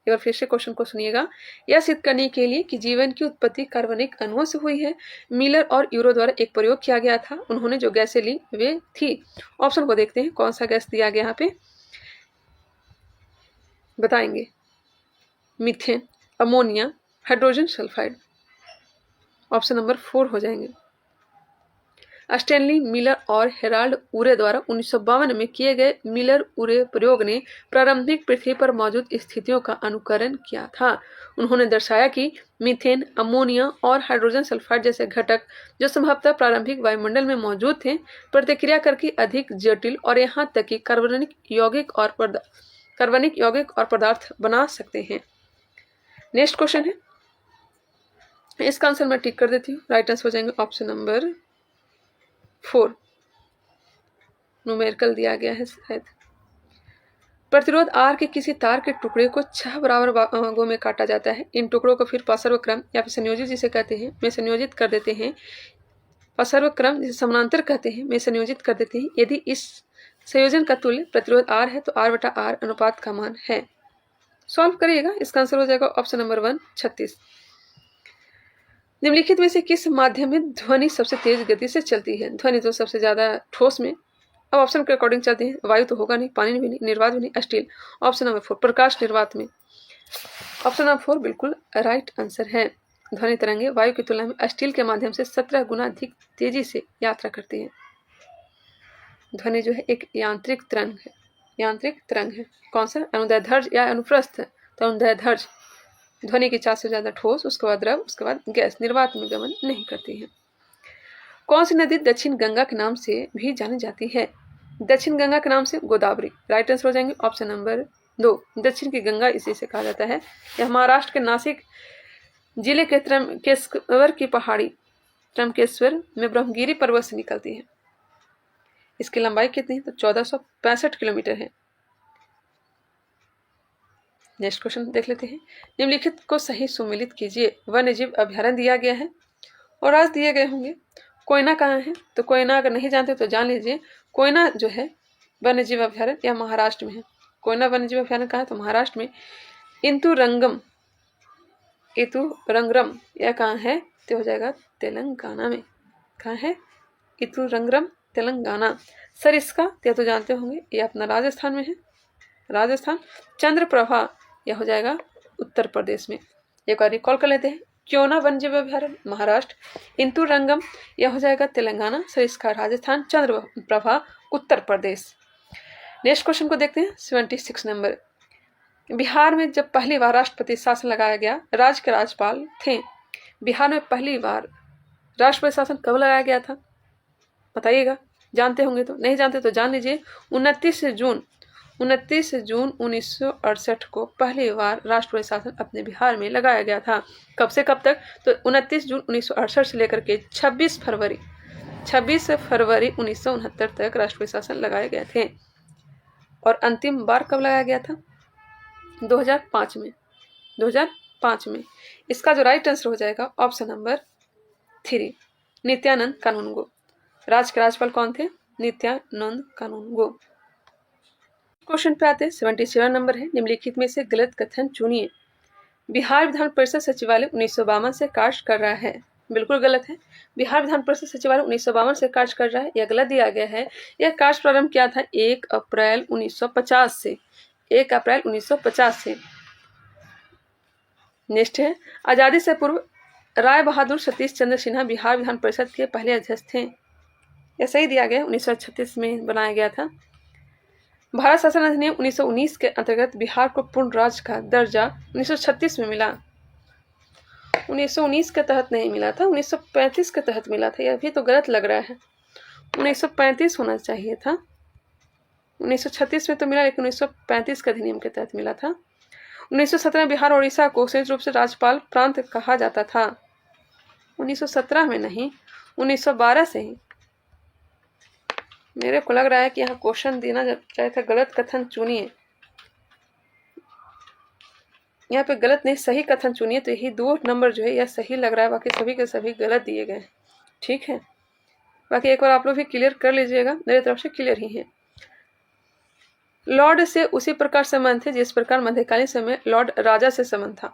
एक बार फिर से क्वेश्चन को सुनिएगा। यह सिद्ध करने के लिए कि जीवन की उत्पत्ति कार्बनिक अणुओं से हुई है, मिलर और यूरो द्वारा एक प्रयोग किया गया था। उन्होंने जो गैसें ली वे थी। ऑप्शन को देखते हैं, कौन सा गैस दिया गया यहाँ पे बताएंगे। Methane, ammonia, hydrogen sulphide. Option number 4 हो जाएंगे। स्टैनली मिलर और हेराल्ड उरे द्वारा 1952 में किए गए मिलर उरे प्रयोग ने प्रारंभिक पृथ्वी पर मौजूद स्थितियों का अनुकरण किया था। उन्होंने दर्शाया कि मीथेन, अमोनिया और हाइड्रोजन सल्फाइड जैसे घटक जो संभवतः प्रारंभिक वायुमंडल में मौजूद थे, प्रतिक्रिया करके अधिक जटिल और यहाँ तक कि कार्बनिक यौगिक और पदार्थ बना सकते हैं। नेक्स्ट क्वेश्चन है, इसका आंसर मैं टिक कर देती हूँ। राइट आंसर हो जाएंगे ऑप्शन नंबर 4। न्यूमेरिकल दिया गया है शायद। प्रतिरोध R के किसी तार के टुकड़े को 6 बराबर भागों में काटा जाता है। इन टुकड़ों को फिर पार्श्व क्रम या फिर संयोजित जिसे कहते हैं में संयोजित कर देते हैं। पार्श्व क्रम जिसे समानांतर कहते हैं में संयोजित कर देते हैं। यदि इस संयोजन का तुल्य प्रतिरोध R है तो R/R अनुपात का मान है। सॉल्व करिएगा, इसका आंसर हो जाएगा ऑप्शन नंबर 1 36। निम्नलिखित में से किस माध्यम में ध्वनि सबसे तेज गति से चलती है? ध्वनि तो सबसे ज्यादा ठोस में, अब ऑप्शन के अकॉर्डिंग चलती है। वायु तो होगा नहीं, पानी भी नहीं, निर्वात भी नहीं, स्टील। ऑप्शन नंबर 4 प्रकाश निर्वात में। ऑप्शन नंबर 4 बिल्कुल राइट आंसर है। ध्वनि तरंगे वायु की तुलना में स्टील के माध्यम से 17 गुना अधिक तेजी से यात्रा करती है। ध्वनि जो है एक यांत्रिक तरंग है, यांत्रिक तरंग है। कौन सा? अनुदैर्ध्य या अनुप्रस्थ? तो अनुदैर्ध्य। ध्वनि की 4 से ज्यादा ठोस, उसके बाद द्रव, उसके बाद गैस, निर्वात में गमन नहीं करती है। कौन सी नदी दक्षिण गंगा के नाम से भी जानी जाती है? दक्षिण गंगा के नाम से गोदावरी। राइट आंसर हो जाएंगे ऑप्शन नंबर 2 दक्षिण की गंगा इसी से कहा जाता है। यह महाराष्ट्र के नासिक जिले के त्र्यंबकेश्वर की पहाड़ी त्र्यंबकेश्वर में ब्रह्मगिरी पर्वत से निकलती है। इसकी लंबाई कितनी है? तो 1465 किलोमीटर है। नेक्स्ट क्वेश्चन देख लेते हैं। निम्नलिखित को सही सुमेलित कीजिए। वन्य जीव अभ्यारण्य दिया गया है और आज दिए गए होंगे। कोयना कहाँ है? तो कोयना अगर नहीं जानते तो जान लीजिए। कोयना जो है वन्य जीव अभ्यारण्य या महाराष्ट्र में है। कोयना वन्य जीव अभ्यारण्य कहाँ है? तो महाराष्ट्र में। इतुरंगरम यह कहाँ है? तो हो जाएगा तेलंगाना में। कहाँ है? इतुरंगरम तेलंगाना। सरिस्का तो जानते होंगे, ये अपना राजस्थान में है। राजस्थान। चंद्रप्रभा यह हो जाएगा उत्तर प्रदेश में। एक बार रिकॉल कर लेते हैं। क्योना वन्यजीव अभ्यारण्य महाराष्ट्र, इंतुरंगम यह हो जाएगा तेलंगाना, सरिस्का राजस्थान, चंद्रप्रभा उत्तर प्रदेश। नेक्स्ट क्वेश्चन को देखते हैं 76 नंबर। बिहार में जब पहली बार राष्ट्रपति शासन लगाया गया, राज्य के राज्यपाल थे। बिहार में पहली बार राष्ट्रपति शासन कब लगाया गया था? बताइएगा, जानते होंगे तो। नहीं जानते तो जान लीजिए। 29 जून 1968 को पहली बार राष्ट्रपति शासन अपने बिहार में लगाया गया था। कब से कब तक? तो 29 जून 1968 से लेकर के 26 फरवरी 1969 तक राष्ट्रपति शासन लगाए गए थे। और अंतिम बार कब लगाया गया था? 2005 में। 2005 में। इसका जो राइट आंसर हो जाएगा ऑप्शन नंबर 3, नित्यानंद कानूनगो। राज्य के राज्यपाल कौन थे? नित्यानंद कानूनगो। क्वेश्चन पे आते हैं। 77 नंबर है। निम्नलिखित में से गलत कथन चुनिए। बिहार विधान परिषद सचिवालय 1952 से कार्य कर रहा है। बिल्कुल गलत है। बिहार विधान परिषद सचिवालय 1952 से कार्य कर रहा है, यह गलत दिया गया है। यह कार्य प्रारंभ किया था 1 अप्रैल 1950 से। 1 अप्रैल 1950 से। नेक्स्ट है। आजादी से पूर्व राय बहादुर सतीश चंद्र सिन्हा बिहार विधान परिषद के पहले अध्यक्ष थे। यह सही दिया गया। 1936 में बनाया गया था। भारत शासन अधिनियम 1919 के अंतर्गत बिहार को पूर्ण राज्य का दर्जा 1936 में मिला। 1919 के तहत नहीं मिला था, 1935 के तहत मिला था। यह भी तो गलत लग रहा है। 1935 होना चाहिए था। 1936 में तो मिला, लेकिन 1935 के अधिनियम के तहत मिला था। 1917 में बिहार और उड़ीसा को संयुक्त रूप से राज्यपाल प्रांत कहा जाता था। 1917 में नहीं, 1912 से ही। मेरे को लग रहा है कि यहाँ क्वेश्चन देना चाहिए था गलत कथन चुनिए। यहाँ पे गलत नहीं, सही कथन चुनिए। तो यही 2 नंबर जो है यह सही लग रहा है, बाकी सभी के सभी गलत दिए गए। ठीक है, बाकी एक बार आप लोग भी क्लियर कर लीजिएगा। मेरी तरफ से क्लियर ही है। लॉर्ड से उसी प्रकार संबंध थे जिस प्रकार मध्यकालीन समय लॉर्ड राजा से संबंध था।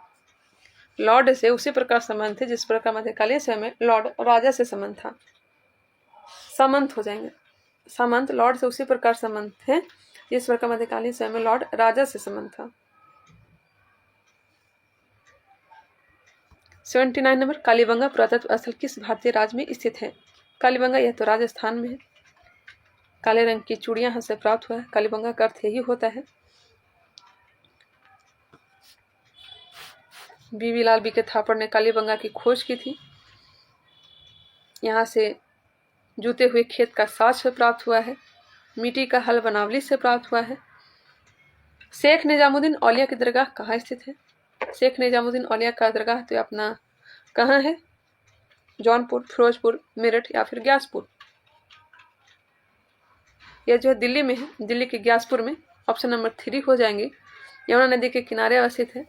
लॉर्ड से उसी प्रकार संबंध थे जिस प्रकार मध्यकालीन समय में लॉर्ड राजा से संबंध था। सामंत हो जाएंगे। सामंत। लॉर्ड से उसी प्रकार संबंध थे जिस प्रकार मध्यकालीन समय में लॉर्ड राजा से संबंध था। 79 नंबर। कालीबंगा पुरातत्व स्थल किस भारतीय राज्य में स्थित है? कालीबंगा यह तो राजस्थान में है। काले रंग की चूड़ियां यहाँ से प्राप्त हुआ है। कालीबंगा का अर्थ यही होता है। बीवी लाल बी के थापड़ ने कालीबंगा की खोज की थी। यहाँ से जूते हुए खेत का साज से प्राप्त हुआ है। मिट्टी का हल बनावली से प्राप्त हुआ है। शेख निजामुद्दीन औलिया की दरगाह कहाँ स्थित है? शेख निजामुद्दीन औलिया का दरगाह तो अपना कहाँ है? जौनपुर, फिरोजपुर, मेरठ या फिर ग्यासपुर। यह जो है दिल्ली में है, दिल्ली के ग्यासपुर में। ऑप्शन नंबर 3 हो जाएंगे। यमुना नदी के किनारे अवस्थित है।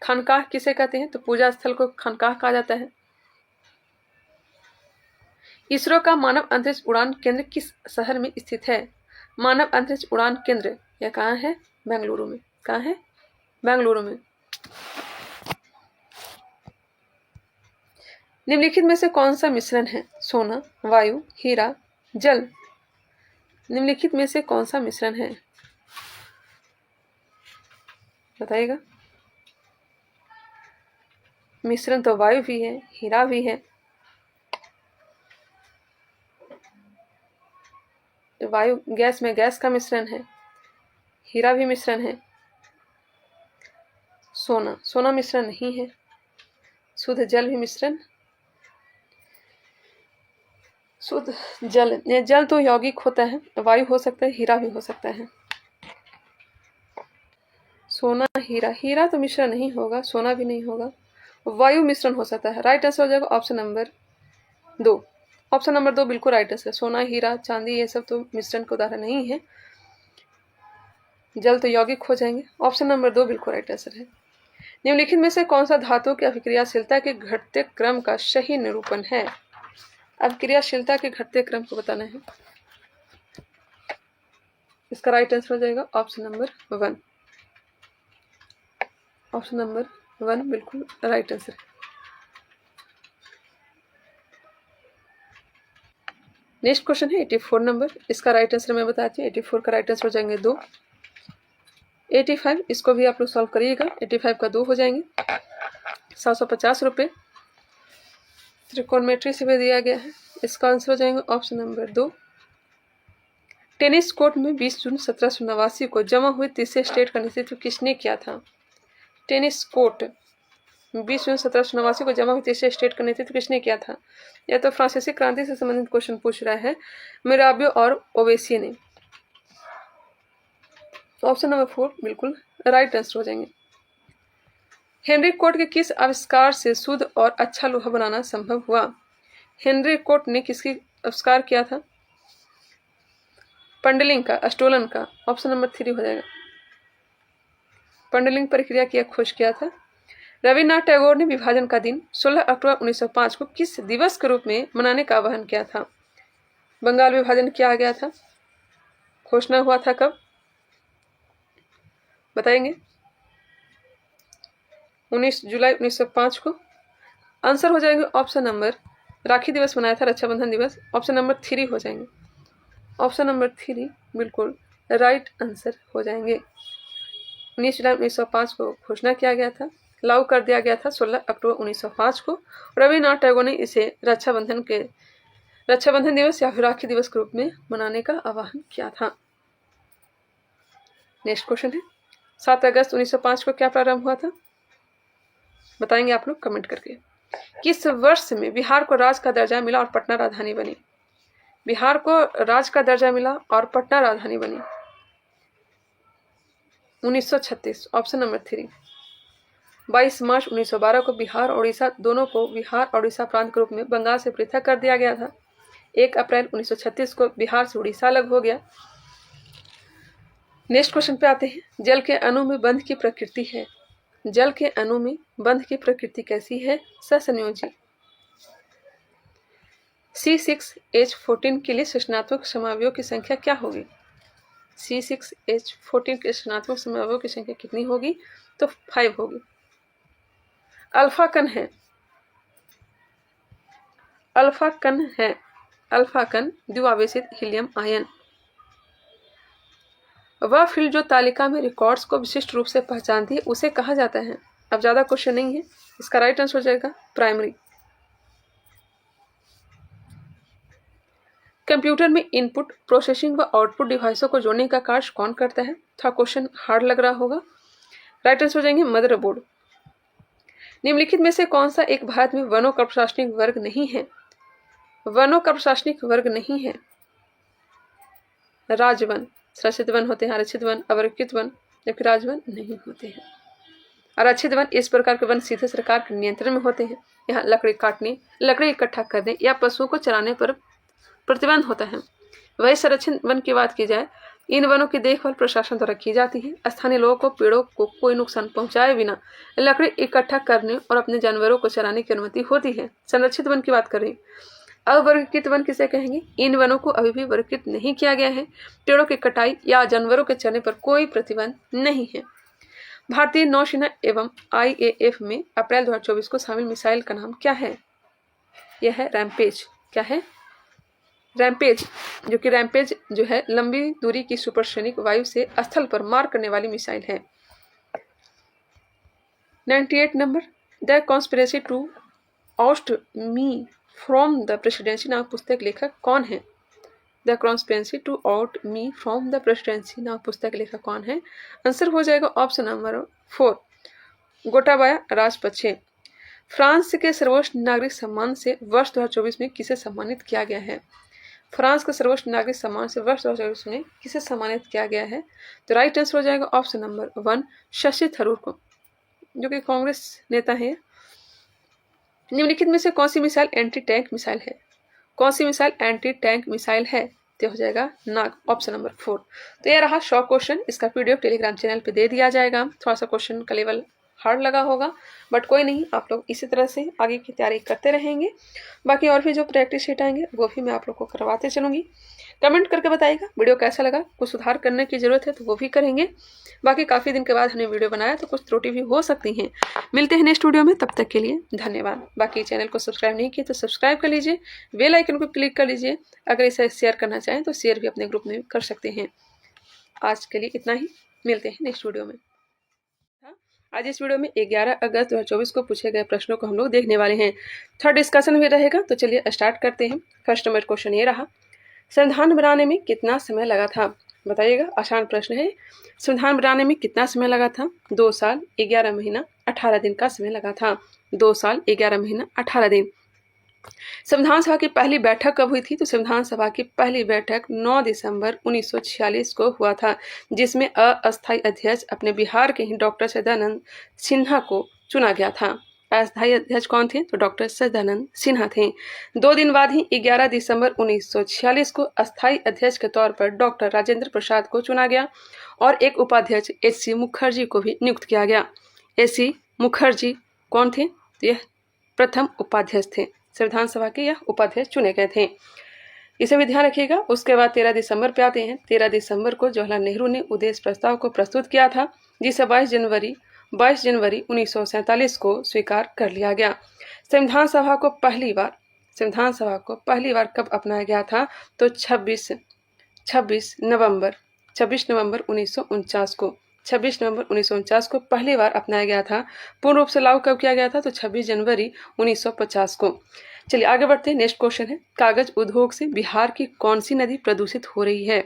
खानकाह किसे कहते हैं? तो पूजा स्थल को खानकाह कहा जाता है। इसरो का मानव अंतरिक्ष उड़ान केंद्र किस शहर में स्थित है? मानव अंतरिक्ष उड़ान केंद्र यह कहाँ है? बेंगलुरु में। कहाँ है? बेंगलुरु में। निम्नलिखित में से कौन सा मिश्रण है? सोना, वायु, हीरा, जल। निम्नलिखित में से कौन सा मिश्रण है? बताइएगा। मिश्रण तो वायु भी है, हीरा भी है। वायु गैस में गैस का मिश्रण है, हीरा भी मिश्रण है। सोना मिश्रण नहीं है। शुद्ध जल भी मिश्रण। शुद्ध जल तो यौगिक होता है। वायु हो सकता है, हीरा भी हो सकता है। सोना हीरा, हीरा तो मिश्रण नहीं होगा, सोना भी नहीं होगा, वायु मिश्रण हो सकता है। राइट आंसर हो जाएगा ऑप्शन नंबर 2। ऑप्शन नंबर 2 बिल्कुल राइट आंसर। सोना हीरा चांदी ये सब तो मिश्रण का उदाहरण नहीं है, जल तो यौगिक हो जाएंगे। ऑप्शन नंबर 2 बिल्कुल राइट आंसर है। निम्नलिखित में से कौन सा धातु की अभिक्रियाशीलता के घटते क्रम का सही निरूपण है? अभिक्रियाशीलता के घटते क्रम को बताना है। इसका राइट आंसर हो जाएगा ऑप्शन नंबर 1। ऑप्शन नंबर 1 बिल्कुल राइट आंसर है। नेक्स्ट क्वेश्चन है 84 नंबर। इसका राइट आंसर मैं बताती हूँ। 84 का राइट आंसर हो जाएंगे 2। 85 इसको भी आप लोग सॉल्व करिएगा। 85 का 2 हो जाएंगे। 750 रुपये त्रिकोणमिति से भी दिया गया है। इसका आंसर हो जाएगा ऑप्शन नंबर 2। टेनिस कोर्ट में 20 जून 1789 को जमा हुए तीसरे स्टेट का नेतृत्व किसने किया था? टेनिस कोर्ट 20 जून 1789 को जमा हुए तीसरे स्टेट का नेतृत्व किसने किया था? यह तो फ्रांसीसी क्रांति से संबंधित क्वेश्चन पूछ रहा है। मिराबियो और ओवेसी ने। ऑप्शन नंबर 4 बिल्कुल राइट आंसर हो जाएंगे। हेनरी कोट के किस आविष्कार से शुद्ध और अच्छा लोहा बनाना संभव हुआ? हेनरी कोट ने किसकी आविष्कार किया था? पंडलिंग का, अस्टोलन का। ऑप्शन नंबर 3 हो जाएगा। पंडलिंग प्रक्रिया की खोज किया था। रविन्द्रनाथ टैगोर ने विभाजन का दिन 16 अक्टूबर 1905 को किस दिवस के रूप में मनाने का आह्वान किया था? बंगाल विभाजन किया गया था, घोषणा हुआ था कब बताएंगे? 19 जुलाई 1905 को। आंसर हो जाएंगे ऑप्शन नंबर, राखी दिवस मनाया था, रक्षाबंधन दिवस। ऑप्शन नंबर 3 हो जाएंगे। ऑप्शन नंबर 3 बिल्कुल राइट आंसर हो जाएंगे। 19 जुलाई 1905 को घोषणा किया गया था, लागू कर दिया गया था 16 अक्टूबर 1905 को। रविन्द्रनाथ टैगोर ने इसे रक्षाबंधन दिवस या फिर राखी दिवस के रूप में मनाने का आह्वान किया था। नेक्स्ट क्वेश्चन है 7 अगस्त 1905 को क्या प्रारंभ हुआ था? बताएंगे आप लोग कमेंट करके। किस वर्ष में बिहार को राज्य का दर्जा मिला और पटना राजधानी बनी? बिहार को राज्य का दर्जा मिला और पटना राजधानी बनी 1936। Option number 3। 22 मार्च 1912 को बिहार और उड़ीसा दोनों को बिहार और उड़ीसा प्रांत के रूप में बंगाल से पृथक कर दिया गया था। 1 अप्रैल 1936 को बिहार से उड़ीसा अलग हो गया। नेक्स्ट क्वेश्चन पे आते हैं। जल के अणु में बंध की प्रकृति है। जल के अणु में बंध की प्रकृति कैसी है? सहसंयोजी। C6H14 के लिए संरचनात्मक समावयवों की संख्या क्या होगी? C6H14 के संरचनात्मक समावयवों की संख्या कितनी होगी? तो 5 होगी। अल्फा कण है, अल्फा कण है, अल्फा कण द्विआवेशित हीलियम आयन। वह फील्ड जो तालिका में रिकॉर्ड्स को विशिष्ट रूप से पहचानती है उसे कहा जाता है। अब ज्यादा क्वेश्चन नहीं है, इसका राइट आंसर हो जाएगा प्राइमरी। कंप्यूटर में इनपुट, प्रोसेसिंग व आउटपुट डिवाइसों को जोड़ने का कार्य कौन करता है? थोड़ा क्वेश्चन हार्ड लग रहा होगा। राइट आंसर हो जाएंगे मदरबोर्ड। निम्नलिखित में से कौन सा एक भारत में वनों का प्रशासनिक वर्ग नहीं है? वनों का प्रशासनिक वर्ग नहीं है। राजवन, संरक्षित वन होते हैं, आरक्षित वन, अवरक्षित वन, जबकि राजवन नहीं होते हैं। आरक्षित वन इस प्रकार के वन सीधे सरकार के नियंत्रण में होते हैं। यहाँ लकड़ी काटने, लकड़ी इकट्ठा करने या पशुओं को चराने पर प्रतिबंध होता है। वही संरक्षित वन की बात की जाए, इन वनों की देखभाल प्रशासन द्वारा की जाती है। स्थानीय लोगों को पेड़ों को कोई नुकसान पहुंचाए बिना लकड़ी इकट्ठा करने और अपने जानवरों को चराने की अनुमति होती है। संरक्षित वन की बात कर रही हूँ। अवर्गीकृत वन किसे कहेंगे? इन वनों को अभी भी वर्गीकृत नहीं किया गया है। पेड़ों की कटाई या जानवरों के चरने पर कोई प्रतिबंध नहीं है। भारतीय नौसेना एवं IAF में अप्रैल 2024 को शामिल मिसाइल का नाम क्या है? यह है रैम्पेज। क्या है? रैम्पेज, जो कि रैम्पेज जो है लंबी दूरी की सुपरसोनिक वायु से स्थल पर मार करने वाली मिसाइल है। 98 number. The conspiracy to oust me from the presidency नामक पुस्तक लेखक कौन है? The conspiracy to out me from the presidency नामक पुस्तक लेखक कौन है? आंसर हो जाएगा option number 4, Gotabaya Rajapaksa. France के सर्वोच्च नागरिक सम्मान से वर्ष 2024 में किसे सम्मानित किया गया है? फ्रांस का सर्वोच्च नागरिक सम्मान से वर्ष 2024 में किसे सम्मानित किया गया है? तो राइट आंसर हो जाएगा ऑप्शन नंबर 1 शशि थरूर को, जो कि कांग्रेस नेता है। निम्नलिखित में से कौन सी मिसाइल एंटी टैंक मिसाइल है? कौन सी मिसाइल एंटी टैंक मिसाइल है? तो हो जाएगा नाग, ऑप्शन नंबर 4। तो यह रहा शॉर्ट क्वेश्चन। इसका पीडीएफ टेलीग्राम चैनल पे दे दिया जाएगा। थोड़ा सा क्वेश्चन का लेवल हार्ड लगा होगा, बट कोई नहीं, आप लोग इसी तरह से आगे की तैयारी करते रहेंगे। बाकी और भी जो प्रैक्टिस शीट आएंगे वो भी मैं आप लोग को करवाते चलूँगी। कमेंट करके बताइएगा वीडियो कैसा लगा, कुछ सुधार करने की ज़रूरत है तो वो भी करेंगे। बाकी काफ़ी दिन के बाद हमने वीडियो बनाया तो कुछ त्रुटि भी हो सकती हैं। मिलते हैं नेक्स्ट वीडियो में, तब तक के लिए धन्यवाद। बाकी चैनल को सब्सक्राइब नहीं किए तो सब्सक्राइब कर लीजिए, बेल आइकन को क्लिक कर लीजिए। अगर इसे शेयर करना चाहें तो शेयर भी अपने ग्रुप में कर सकते हैं। आज के लिए इतना ही, मिलते हैं नेक्स्ट वीडियो में। आज इस वीडियो में 11 अगस्त 2024 को पूछे गए प्रश्नों को हम लोग देखने वाले हैं। थोड़ा डिस्कशन भी रहेगा, तो चलिए स्टार्ट करते हैं। फर्स्ट नंबर क्वेश्चन ये रहा, संविधान बनाने में कितना समय लगा था? बताइएगा, आसान प्रश्न है। संविधान बनाने में कितना समय लगा था? 2 साल 11 महीना 18 दिन का समय लगा था। 2 साल 11 महीना 18 दिन। संविधान सभा की पहली बैठक कब हुई थी? तो संविधान सभा की पहली बैठक 9 दिसंबर 1946 को हुआ था, जिसमें अस्थायी अध्यक्ष अपने बिहार के ही डॉक्टर सदानंद सिन्हा को चुना गया था। अस्थायी अध्यक्ष कौन थे? तो डॉक्टर सदानंद सिन्हा थे। 2 दिन बाद ही 11 दिसंबर 1946 को अस्थायी अध्यक्ष के तौर पर डॉक्टर राजेंद्र प्रसाद को चुना गया और एक उपाध्यक्ष एच.सी. मुखर्जी को भी नियुक्त किया गया। एच.सी. मुखर्जी कौन थे? तो यह प्रथम उपाध्यक्ष थे। संविधान सभा के यह उपाध्यक्ष चुने गए थे, इसे भी ध्यान रखिएगा। उसके बाद 13 दिसंबर पे आते हैं। 13 दिसंबर को जवाहरलाल नेहरू ने उद्देश्य प्रस्ताव को प्रस्तुत किया था, जिसे 22 जनवरी 1947 को स्वीकार कर लिया गया। संविधान सभा को पहली बार कब अपनाया गया था? तो 26 नवंबर 1949 को 26 नवंबर 1949 को पहली बार अपनाया गया था। पूर्ण रूप से लागू कब किया गया था? तो 26 जनवरी 1950 को। चलिए आगे बढ़ते हैं। नेक्स्ट क्वेश्चन है, कागज उद्योग से बिहार की कौन सी नदी प्रदूषित हो रही है?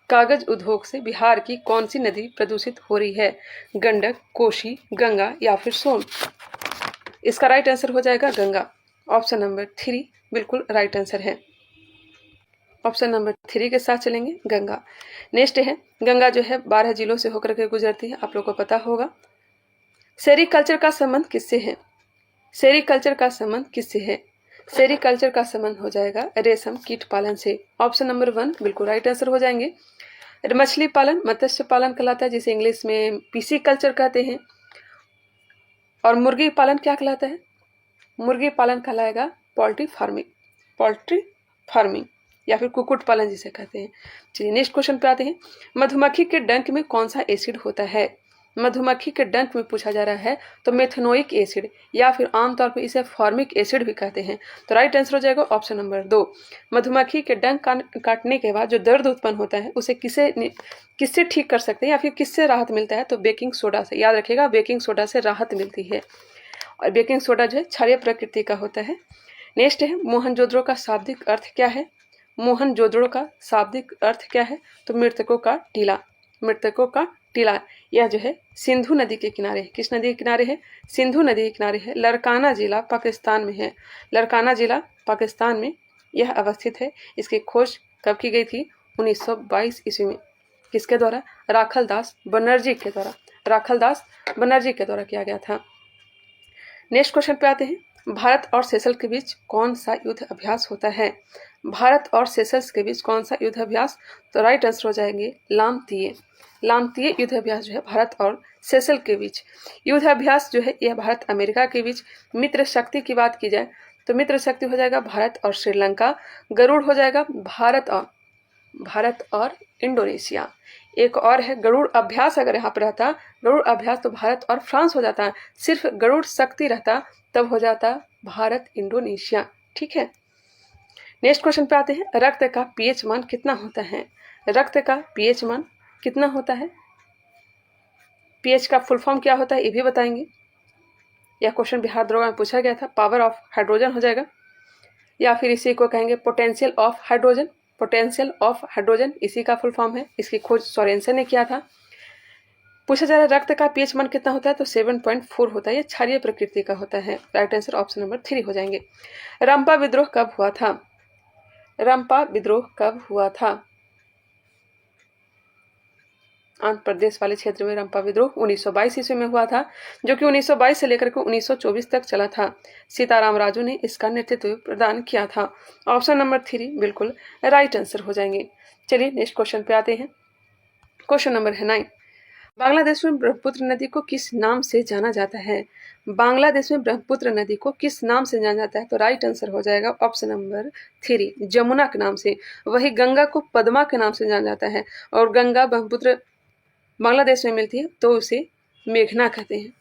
कागज उद्योग से बिहार की कौन सी नदी प्रदूषित हो रही है? गंडक, कोसी, गंगा या फिर सोन? इसका राइट आंसर हो जाएगा गंगा, ऑप्शन नंबर 3 बिल्कुल राइट आंसर है। ऑप्शन नंबर 3 के साथ चलेंगे, गंगा। नेक्स्ट है, गंगा जो है 12 जिलों से होकर के गुजरती है, आप लोगों को पता होगा। सेरीकल्चर का संबंध किससे है? सेरीकल्चर का संबंध किससे है? सेरीकल्चर का संबंध हो जाएगा रेशम कीट पालन से। ऑप्शन नंबर 1 बिल्कुल राइट आंसर हो जाएंगे। मछली पालन मत्स्य पालन कहलाता है, जिसे इंग्लिश में पीसी कल्चर कहते हैं। और मुर्गी पालन क्या कहलाता है? मुर्गी पालन कहलाएगा पोल्ट्री फार्मिंग या फिर कुक्कुट पालन जिसे कहते हैं। चलिए नेक्स्ट क्वेश्चन पे आते हैं। मधुमक्खी के डंक में कौन सा एसिड होता है? मधुमक्खी के डंक में पूछा जा रहा है तो मेथनोइक एसिड या फिर आमतौर पर इसे फॉर्मिक एसिड भी कहते हैं। तो राइट आंसर हो जाएगा ऑप्शन नंबर 2। मधुमक्खी के डंक काटने के बाद जो दर्द उत्पन्न होता है उसे किससे ठीक कर सकते हैं या फिर किससे राहत मिलता है? तो बेकिंग सोडा से। याद रखिएगा, बेकिंग सोडा से राहत मिलती है और बेकिंग सोडा जो है क्षारीय प्रकृति का होता है। नेक्स्ट है, मोहनजोदड़ो का शाब्दिक अर्थ क्या है? मोहनजोदड़ो का शाब्दिक अर्थ क्या है? तो मृतकों का टीला। यह जो है सिंधु नदी के किनारे है। किस नदी के किनारे है? सिंधु नदी के किनारे है। लरकाना जिला पाकिस्तान में है। लरकाना जिला पाकिस्तान में यह अवस्थित है। इसकी खोज कब की गई थी? 1922 ईस्वी में। किसके द्वारा? राखल दास बनर्जी के द्वारा किया गया था। नेक्स्ट क्वेश्चन पे आते हैं। भारत और सेशल्स के बीच कौन सा युद्ध अभ्यास होता है? भारत और सेशल्स के बीच कौन सा युद्ध अभ्यास? तो राइट आंसर हो जाएंगे लामतीय युद्ध अभ्यास जो है भारत और सेशल के बीच युद्ध अभ्यास जो है यह भारत अमेरिका के बीच। मित्र शक्ति की बात की जाए तो मित्र शक्ति हो जाएगा भारत और श्रीलंका। गरुड़ हो जाएगा भारत और इंडोनेशिया। एक और है गरुड़ अभ्यास। अगर यहाँ पर रहता गरुड़ अभ्यास तो भारत और फ्रांस हो जाता। सिर्फ गरुड़ शक्ति रहता तब हो जाता भारत इंडोनेशिया। ठीक है। नेक्स्ट क्वेश्चन पे आते हैं। रक्त का पीएच मान कितना होता है? रक्त का पीएच मान कितना होता है? पीएच का फुल फॉर्म क्या होता है ये भी बताएंगे। यह क्वेश्चन बिहार दरोगा में पूछा गया था। पावर ऑफ हाइड्रोजन हो जाएगा या फिर इसी को कहेंगे पोटेंशियल ऑफ हाइड्रोजन इसी का फुल फॉर्म है। इसकी खोज सोरेनसन ने किया था। पूछा जा रहा है रक्त का पीएच मान कितना होता है? तो 7.4 होता है। यह क्षारीय प्रकृति का होता है। राइट आंसर ऑप्शन नंबर 3 हो जाएंगे। रंपा विद्रोह कब हुआ था? रंपा विद्रोह कब हुआ था? आंध्र प्रदेश वाले क्षेत्र में रंपा विद्रोह 1922 ईस्वी में हुआ था, जो कि 1922 से लेकर के 1924 तक चला था। सीताराम राजू ने इसका नेतृत्व प्रदान किया था। ऑप्शन नंबर 3 बिल्कुल राइट आंसर हो जाएंगे। चलिए नेक्स्ट क्वेश्चन पे आते हैं। क्वेश्चन नंबर है 9। बांग्लादेश में ब्रह्मपुत्र नदी को किस नाम से जाना जाता है? बांग्लादेश में ब्रह्मपुत्र नदी को किस नाम से जाना जाता है? तो राइट आंसर हो जाएगा ऑप्शन नंबर 3 जमुना के नाम से। वही गंगा को पद्मा के नाम से जाना जाता है, और गंगा ब्रह्मपुत्र बांग्लादेश में मिलती है तो उसे मेघना कहते हैं,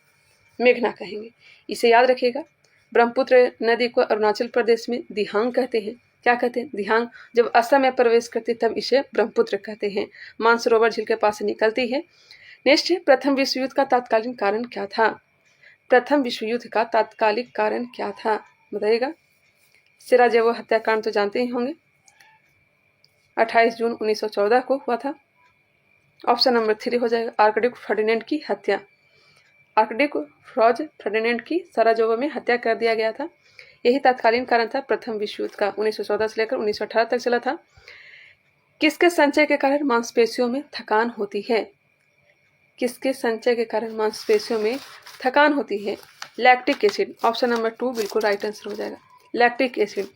मेघना कहेंगे। इसे याद रखिएगा। ब्रह्मपुत्र नदी को अरुणाचल प्रदेश में दिहांग कहते हैं। क्या कहते हैं? दिहांग। जब असम में प्रवेश करती तब इसे ब्रह्मपुत्र कहते हैं। मानसरोवर झील के पास से निकलती है। नेक्स्ट है, प्रथम विश्व युद्ध का तात्कालिक कारण क्या था? प्रथम विश्व युद्ध का तात्कालिक कारण क्या था, बताइएगा। सिराजेवो हत्याकांड तो जानते ही होंगे, 28 जून 1914 को हुआ था। ऑप्शन नंबर 3 हो जाएगा आर्कड्यूक फर्डिनेंड की हत्या। आर्कड्यूक जॉर्ज फर्डिनेंड की सराजेवो में हत्या कर दिया गया था। यही तात्कालीन कारण था प्रथम विश्व युद्ध का। 1914 से लेकर 1918 तक चला था। किसके संचय के कारण मांसपेशियों में थकान होती है? किसके संचय के कारण मांसपेशियों में थकान होती है? Lactic acid. ऑप्शन नंबर 2 बिल्कुल राइट आंसर हो जाएगा, लैक्टिक एसिड।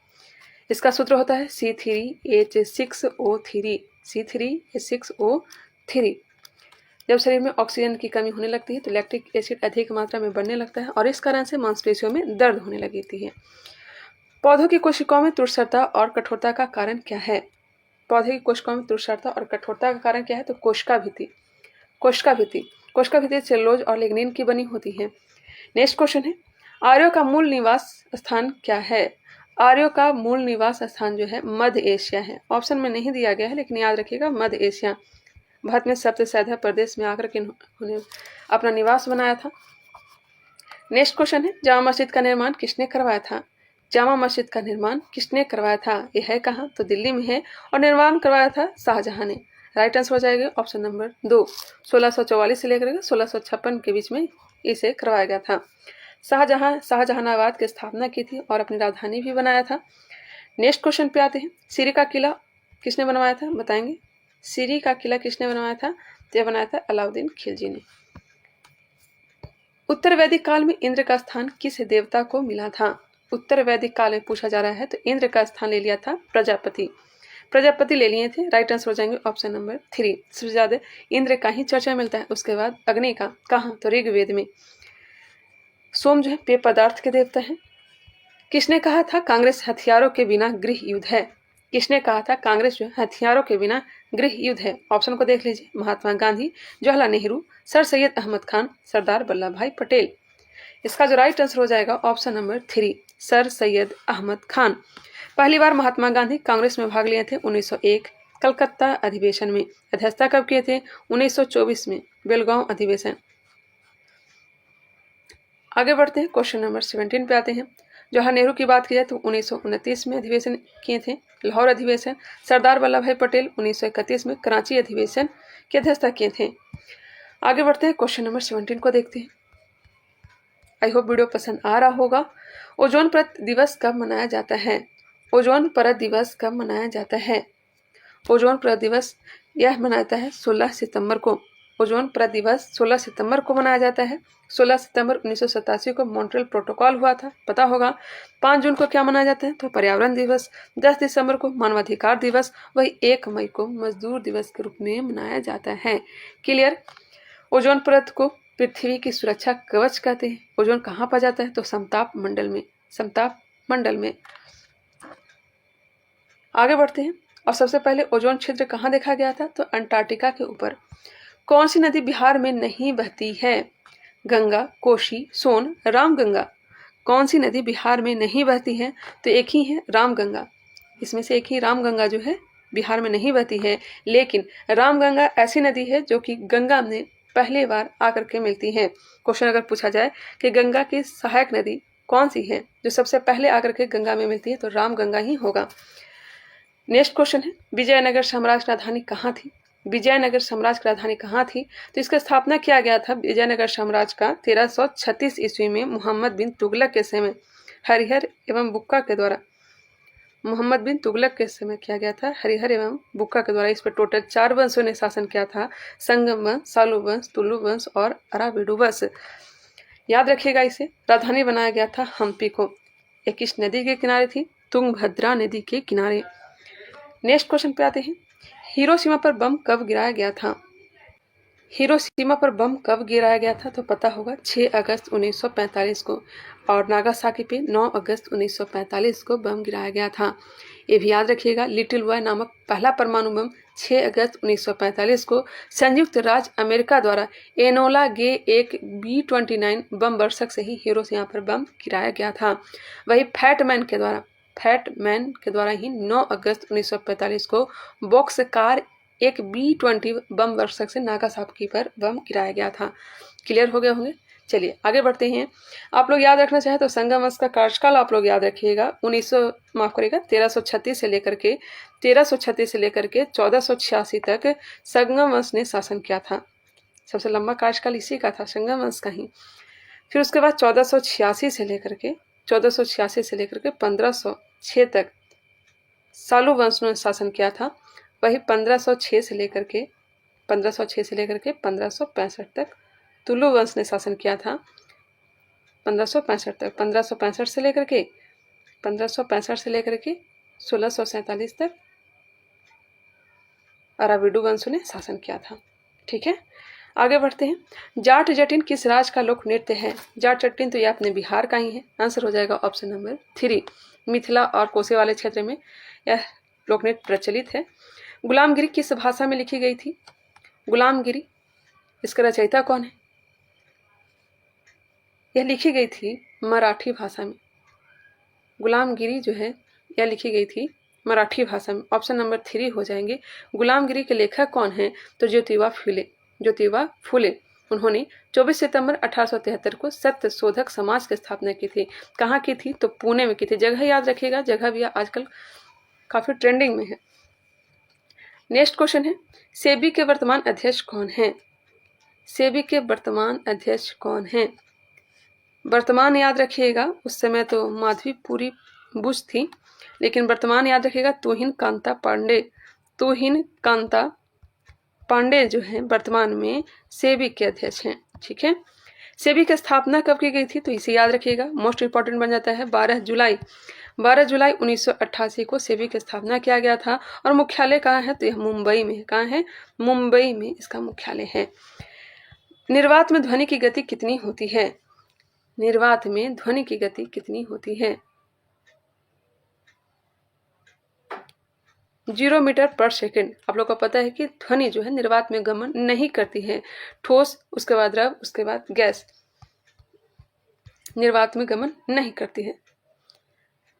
इसका सूत्र होता है C3H6O3। C3H6O3। जब शरीर में ऑक्सीजन की कमी होने लगती है तो लैक्टिक एसिड अधिक मात्रा में बढ़ने लगता है, और इस कारण से मांसपेशियों में दर्द होने लगती है। पौधों की कोशिकाओं में तुषरता और कठोरता का कारण क्या है? पौधे की कोशिकाओं में तुषरता और कठोरता का कारण क्या है? तो कोशिका भित्ति। कोशिका भित्ति सेलुलोज और लिग्निन की बनी होती है। नेक्स्ट क्वेश्चन है, आर्यों का मूल निवास स्थान क्या है? आर्यों का मूल निवास स्थान जो है मध्य एशिया है। ऑप्शन में नहीं दिया गया है, लेकिन याद रखिएगा मध्य एशिया। भारत में सप्तसैधा प्रदेश में आकर के उन्होंने अपना निवास बनाया था। नेक्स्ट क्वेश्चन है, जामा मस्जिद का निर्माण किसने करवाया था? जामा मस्जिद का निर्माण किसने करवाया था? यह है कहाँ? तो दिल्ली में है, और निर्माण करवाया था शाहजहां ने। राइट आंसर हो जाएगा ऑप्शन नंबर 2। 1644 से लेकर 1656 के बीच में इसे करवाया गया था। शाहजहानाबाद की स्थापना की थी और अपनी राजधानी भी बनाया था। नेक्स्ट क्वेश्चन पे आते हैं, सीरी का किला किसने बनवाया था, बताएंगे। सीरी का किला किसने बनवाया था? तो बनाया था अलाउद्दीन खिलजी ने। उत्तर वैदिक काल में इंद्र का स्थान किस देवता को मिला था? उत्तर वैदिक काल में पूछा जा रहा है, तो इंद्र का स्थान ले लिया था प्रजापति। प्रजापति ले लिए थे। राइट आंसर हो जाएंगे ऑप्शन नंबर 3। सबसे ज्यादा इंद्र का ही चर्चा मिलता है, उसके बाद अग्नि का। कहाँ? तो ऋग्वेद में। सोम जो है पेय पदार्थ के देवता है। किसने कहा था कांग्रेस हथियारों के बिना गृह युद्ध है? किसने कहा था कांग्रेस जो हथियारों के बिना गृह युद्ध है? ऑप्शन को देख लीजिए, महात्मा गांधी, जवाहरलाल नेहरू, सर सैयद अहमद खान, सरदार वल्लभ भाई पटेल। इसका जो राइट आंसर हो जाएगा option number 3 Sir Syed Ahmed Khan. पहली बार महात्मा गांधी कांग्रेस में भाग लिए थे 1901 कलकत्ता अधिवेशन में। अध्यक्षता कब किए थे? 1924 में बेलगांव अधिवेशन। आगे बढ़ते हैं, क्वेश्चन नंबर 17 पे आते हैं। जवाहर नेहरू की बात की जाए तो 1929 में अधिवेशन किए थे, लाहौर अधिवेशन। सरदार वल्लभ भाई पटेल 1931 में कराची अधिवेशन की अध्यक्षता किए थे। आगे बढ़ते हैं, क्वेश्चन नंबर 17 को देखते हैं। आई होप वीडियो पसंद आ रहा होगा। ओजोन परत दिवस कब मनाया जाता है? ओजोन परत दिवस कब मनाया जाता है? ओजोन परत दिवस यह मनाता है 16 सितंबर को। ओजोन परत दिवस 16 सितंबर को मनाया जाता है। 16 सितंबर 1987 को मॉन्ट्रियल प्रोटोकॉल हुआ था, पता होगा। 5 जून को क्या मनाया जाता है? तो पर्यावरण दिवस। 10 दिसंबर को मानवाधिकार दिवस। वही 1 मई को मजदूर दिवस के रूप में मनाया जाता है। क्लियर। ओजोन परत को पृथ्वी की सुरक्षा कवच कहते हैं। ओजोन कहाँ पाया जाता है? तो समताप मंडल में। समताप मंडल में। आगे बढ़ते हैं, और सबसे पहले ओजोन छिद्र कहाँ देखा गया था? तो अंटार्कटिका के ऊपर। कौन सी नदी बिहार में नहीं बहती है? गंगा, कोशी, सोन, रामगंगा। कौन सी नदी बिहार में नहीं बहती है? तो एक ही है, रामगंगा। इसमें से एक ही रामगंगा जो है बिहार में नहीं बहती है। लेकिन रामगंगा ऐसी नदी है जो कि गंगा में पहली बार आकर के मिलती है। क्वेश्चन अगर पूछा जाए कि गंगा की सहायक नदी कौन सी है जो सबसे पहले आकर के गंगा में मिलती है, तो रामगंगा ही होगा। नेक्स्ट क्वेश्चन है, विजयनगर साम्राज्य की राजधानी कहाँ थी? विजयनगर साम्राज्य की राजधानी कहाँ थी? तो इसका स्थापना किया गया था विजयनगर साम्राज्य का 1336 ईस्वी में मोहम्मद बिन तुगलक के समय हरिहर एवं बुक्का के द्वारा। मोहम्मद बिन तुगलक के समय किया गया था। हरिहर एवं बुक्का के द्वारा इस पर टोटल 4 वंशों ने शासन किया था, संगम वंश, सालू वंश, तुलु वंश और अराविडु वंश। याद रखिएगा इसे। राजधानी बनाया गया था हम्पी को। ये किस नदी के किनारे थी? तुंगभद्रा नदी के किनारे। नेक्स्ट क्वेश्चन पे आते हैं। हिरोशिमा पर बम कब गिराया गया था? हिरोशिमा पर बम कब गिराया गया था? तो पता होगा 6 अगस्त 1945 को, और नागासाकी पे 9 अगस्त 1945 को बम गिराया गया था। ये भी याद रखिएगा। लिटिल बॉय नामक पहला परमाणु बम 6 अगस्त 1945 को संयुक्त राज्य अमेरिका द्वारा एनोला गे एक B-29 बम वर्षक से ही हिरोशिमा पर बम गिराया गया था। वही फैटमैन के द्वारा ही 9 अगस्त 1945 को बॉक्स कार एक B-20 बम वर्षक से नागासाकी पर बम गिराया गया था। क्लियर हो गए होंगे। चलिए आगे बढ़ते हैं। आप लोग याद रखना चाहें तो संगम वंश का कार्यकाल आप लोग याद रखिएगा। 1336 से लेकर के 1486 तक संगम वंश ने शासन किया था। सबसे लंबा कार्यकाल इसी का था, संगम वंश का ही। फिर उसके बाद 1486 से लेकर के 1506 तक सालू वंश ने शासन किया था। वही 1506 से लेकर के 1565 तक तुलु वंश ने शासन किया था। 1565 तक 1565 से लेकर के 1647 तक अराविडु वंश ने शासन किया था। ठीक है, आगे बढ़ते हैं। जाट जटिन किस राज्य का लोक नृत्य है? जाट जटिन तो ये अपने बिहार का ही है। आंसर हो जाएगा ऑप्शन नंबर 3। मिथिला और कोसे वाले क्षेत्र में यह लोक नृत्य प्रचलित है। गुलामगिरी किस भाषा में लिखी गई थी? गुलामगिरी, इसका रचयिता कौन है? यह लिखी गई थी मराठी भाषा में। गुलामगिरी जो है यह लिखी गई थी मराठी भाषा में। ऑप्शन नंबर 3 हो जाएंगे। गुलामगिरी के लेखक कौन हैं? तो ज्योतिबा फुले। उन्होंने 24 सितंबर 1873 को सत्य शोधक समाज की स्थापना की थी। कहाँ की थी? तो पुणे में की थी। जगह याद रखिएगा, जगह भी आजकल काफी ट्रेंडिंग में है। नेक्स्ट क्वेश्चन है, सेबी के वर्तमान अध्यक्ष कौन है? सेबी के वर्तमान अध्यक्ष कौन है? वर्तमान याद रखिएगा, उस समय तो माधवीपुरी बुश थी, लेकिन वर्तमान याद रखिएगा तुहिन कांता पांडे जो है वर्तमान में सेबी के अध्यक्ष हैं। ठीक है, सेबी की स्थापना कब की गई थी? तो इसे याद रखिएगा, मोस्ट इंपॉर्टेंट बन जाता है। 12 जुलाई 1988 को सेबी की स्थापना किया गया था। और मुख्यालय कहाँ है? तो यह मुंबई में। कहाँ है? मुंबई में इसका मुख्यालय है। निर्वात में ध्वनि की गति कितनी होती है? निर्वात में ध्वनि की गति कितनी होती है? 0 मीटर पर सेकेंड। आप लोग को पता है कि ध्वनि जो है निर्वात में गमन नहीं करती है। ठोस, उसके बाद द्रव, उसके बाद गैस निर्वात में गमन नहीं करती है।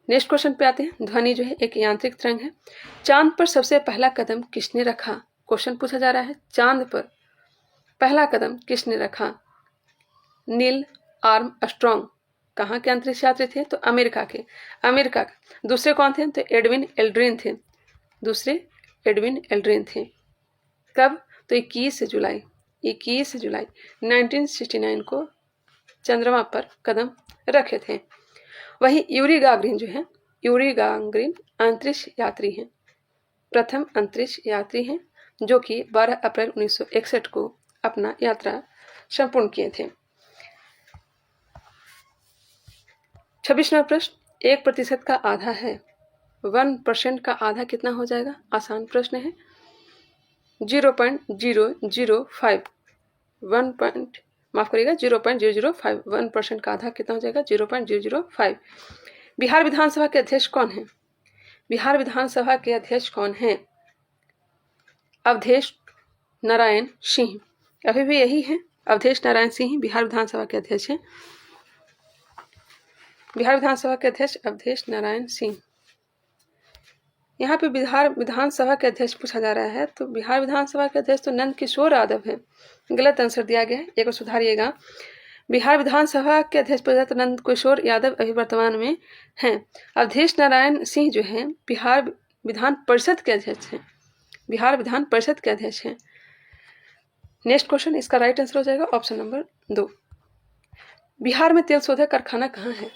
नेक्स्ट क्वेश्चन पे आते हैं। ध्वनि जो है एक यांत्रिक तरंग है। चांद पर सबसे पहला कदम किसने रखा? क्वेश्चन पूछा जा रहा है, चांद पर पहला कदम किसने रखा? Neil Armstrong. कहाँ के अंतरिक्ष यात्री थे? तो अमेरिका के। दूसरे कौन थे? तो एडविन एल्ड्रिन थे। कब? तो 21 जुलाई 1969 को चंद्रमा पर कदम रखे थे। वही यूरी गागरिन अंतरिक्ष यात्री हैं, प्रथम अंतरिक्ष यात्री हैं, जो कि 12 अप्रैल 1961 को अपना यात्रा संपूर्ण किए थे। 26वां प्रश्न, 1% का आधा है। 1% का आधा कितना हो जाएगा? आसान प्रश्न है। 0.005 0.005। 1% का आधा कितना हो जाएगा? 0.005। बिहार विधानसभा के अध्यक्ष कौन है? बिहार विधानसभा के अध्यक्ष कौन है? अवधेश नारायण सिंह। अभी भी यही है, अवधेश नारायण सिंह बिहार विधानसभा के अध्यक्ष हैं। बिहार विधानसभा के अध्यक्ष अवधेश नारायण सिंह। यहाँ पे बिहार विधानसभा के अध्यक्ष पूछा जा रहा है, तो बिहार विधानसभा के अध्यक्ष तो नंद किशोर यादव है। गलत आंसर दिया गया है, एक सुधारिएगा। बिहार विधानसभा के अध्यक्ष तो नंद किशोर यादव अभी वर्तमान में हैं। अवधेश नारायण सिंह जो हैं बिहार विधान परिषद के अध्यक्ष हैं। बिहार विधान परिषद के अध्यक्ष हैं। नेक्स्ट क्वेश्चन, इसका राइट आंसर हो जाएगा ऑप्शन नंबर 2। बिहार में तेल शोधक कारखाना कहाँ है?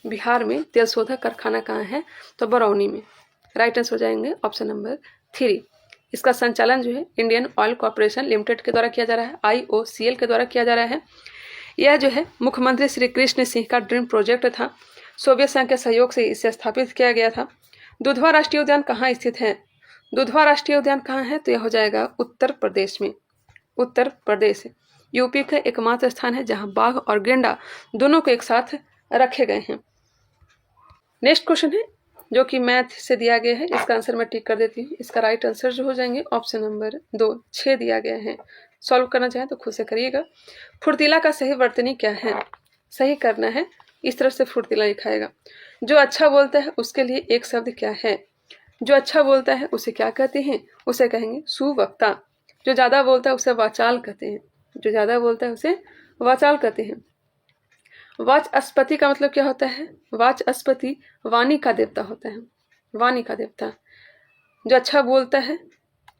बिहार में तेल शोधक कारखाना कहाँ है? तो बरौनी में। राइट आंसर हो जाएंगे ऑप्शन नंबर 3। इसका संचालन जो है इंडियन ऑयल कॉर्पोरेशन लिमिटेड के द्वारा किया जा रहा है, IOCL के द्वारा किया जा रहा है। यह जो है मुख्यमंत्री श्री कृष्ण सिंह का ड्रीम प्रोजेक्ट था। सोवियत संघ के सहयोग से इसे स्थापित किया गया था। दुधवा राष्ट्रीय उद्यान कहाँ स्थित है? दुधवा राष्ट्रीय उद्यान कहाँ है? तो यह हो जाएगा उत्तर प्रदेश में। उत्तर प्रदेश यूपी का एकमात्र स्थान है जहां बाघ और गेंडा दोनों को एक साथ रखे गए हैं। नेक्स्ट क्वेश्चन है जो कि मैथ से दिया गया है, इसका आंसर मैं टिक कर देती हूँ। इसका राइट आंसर जो हो जाएंगे ऑप्शन नंबर 2, 6 दिया गया है। सॉल्व करना चाहें तो खुद से करिएगा। फुर्तीला का सही वर्तनी क्या है? सही करना है, इस तरह से फुर्तीला लिखाएगा। जो अच्छा बोलता है उसके लिए एक शब्द क्या है? जो अच्छा बोलता है उसे क्या कहते हैं? उसे कहेंगे सुवक्ता। जो ज़्यादा बोलता है उसे वाचाल कहते हैं। जो ज़्यादा बोलता है उसे वाचाल कहते हैं। वाचस्पति का मतलब क्या होता है? वाचस्पति वाणी का देवता होता है। वाणी का देवता। जो अच्छा बोलता है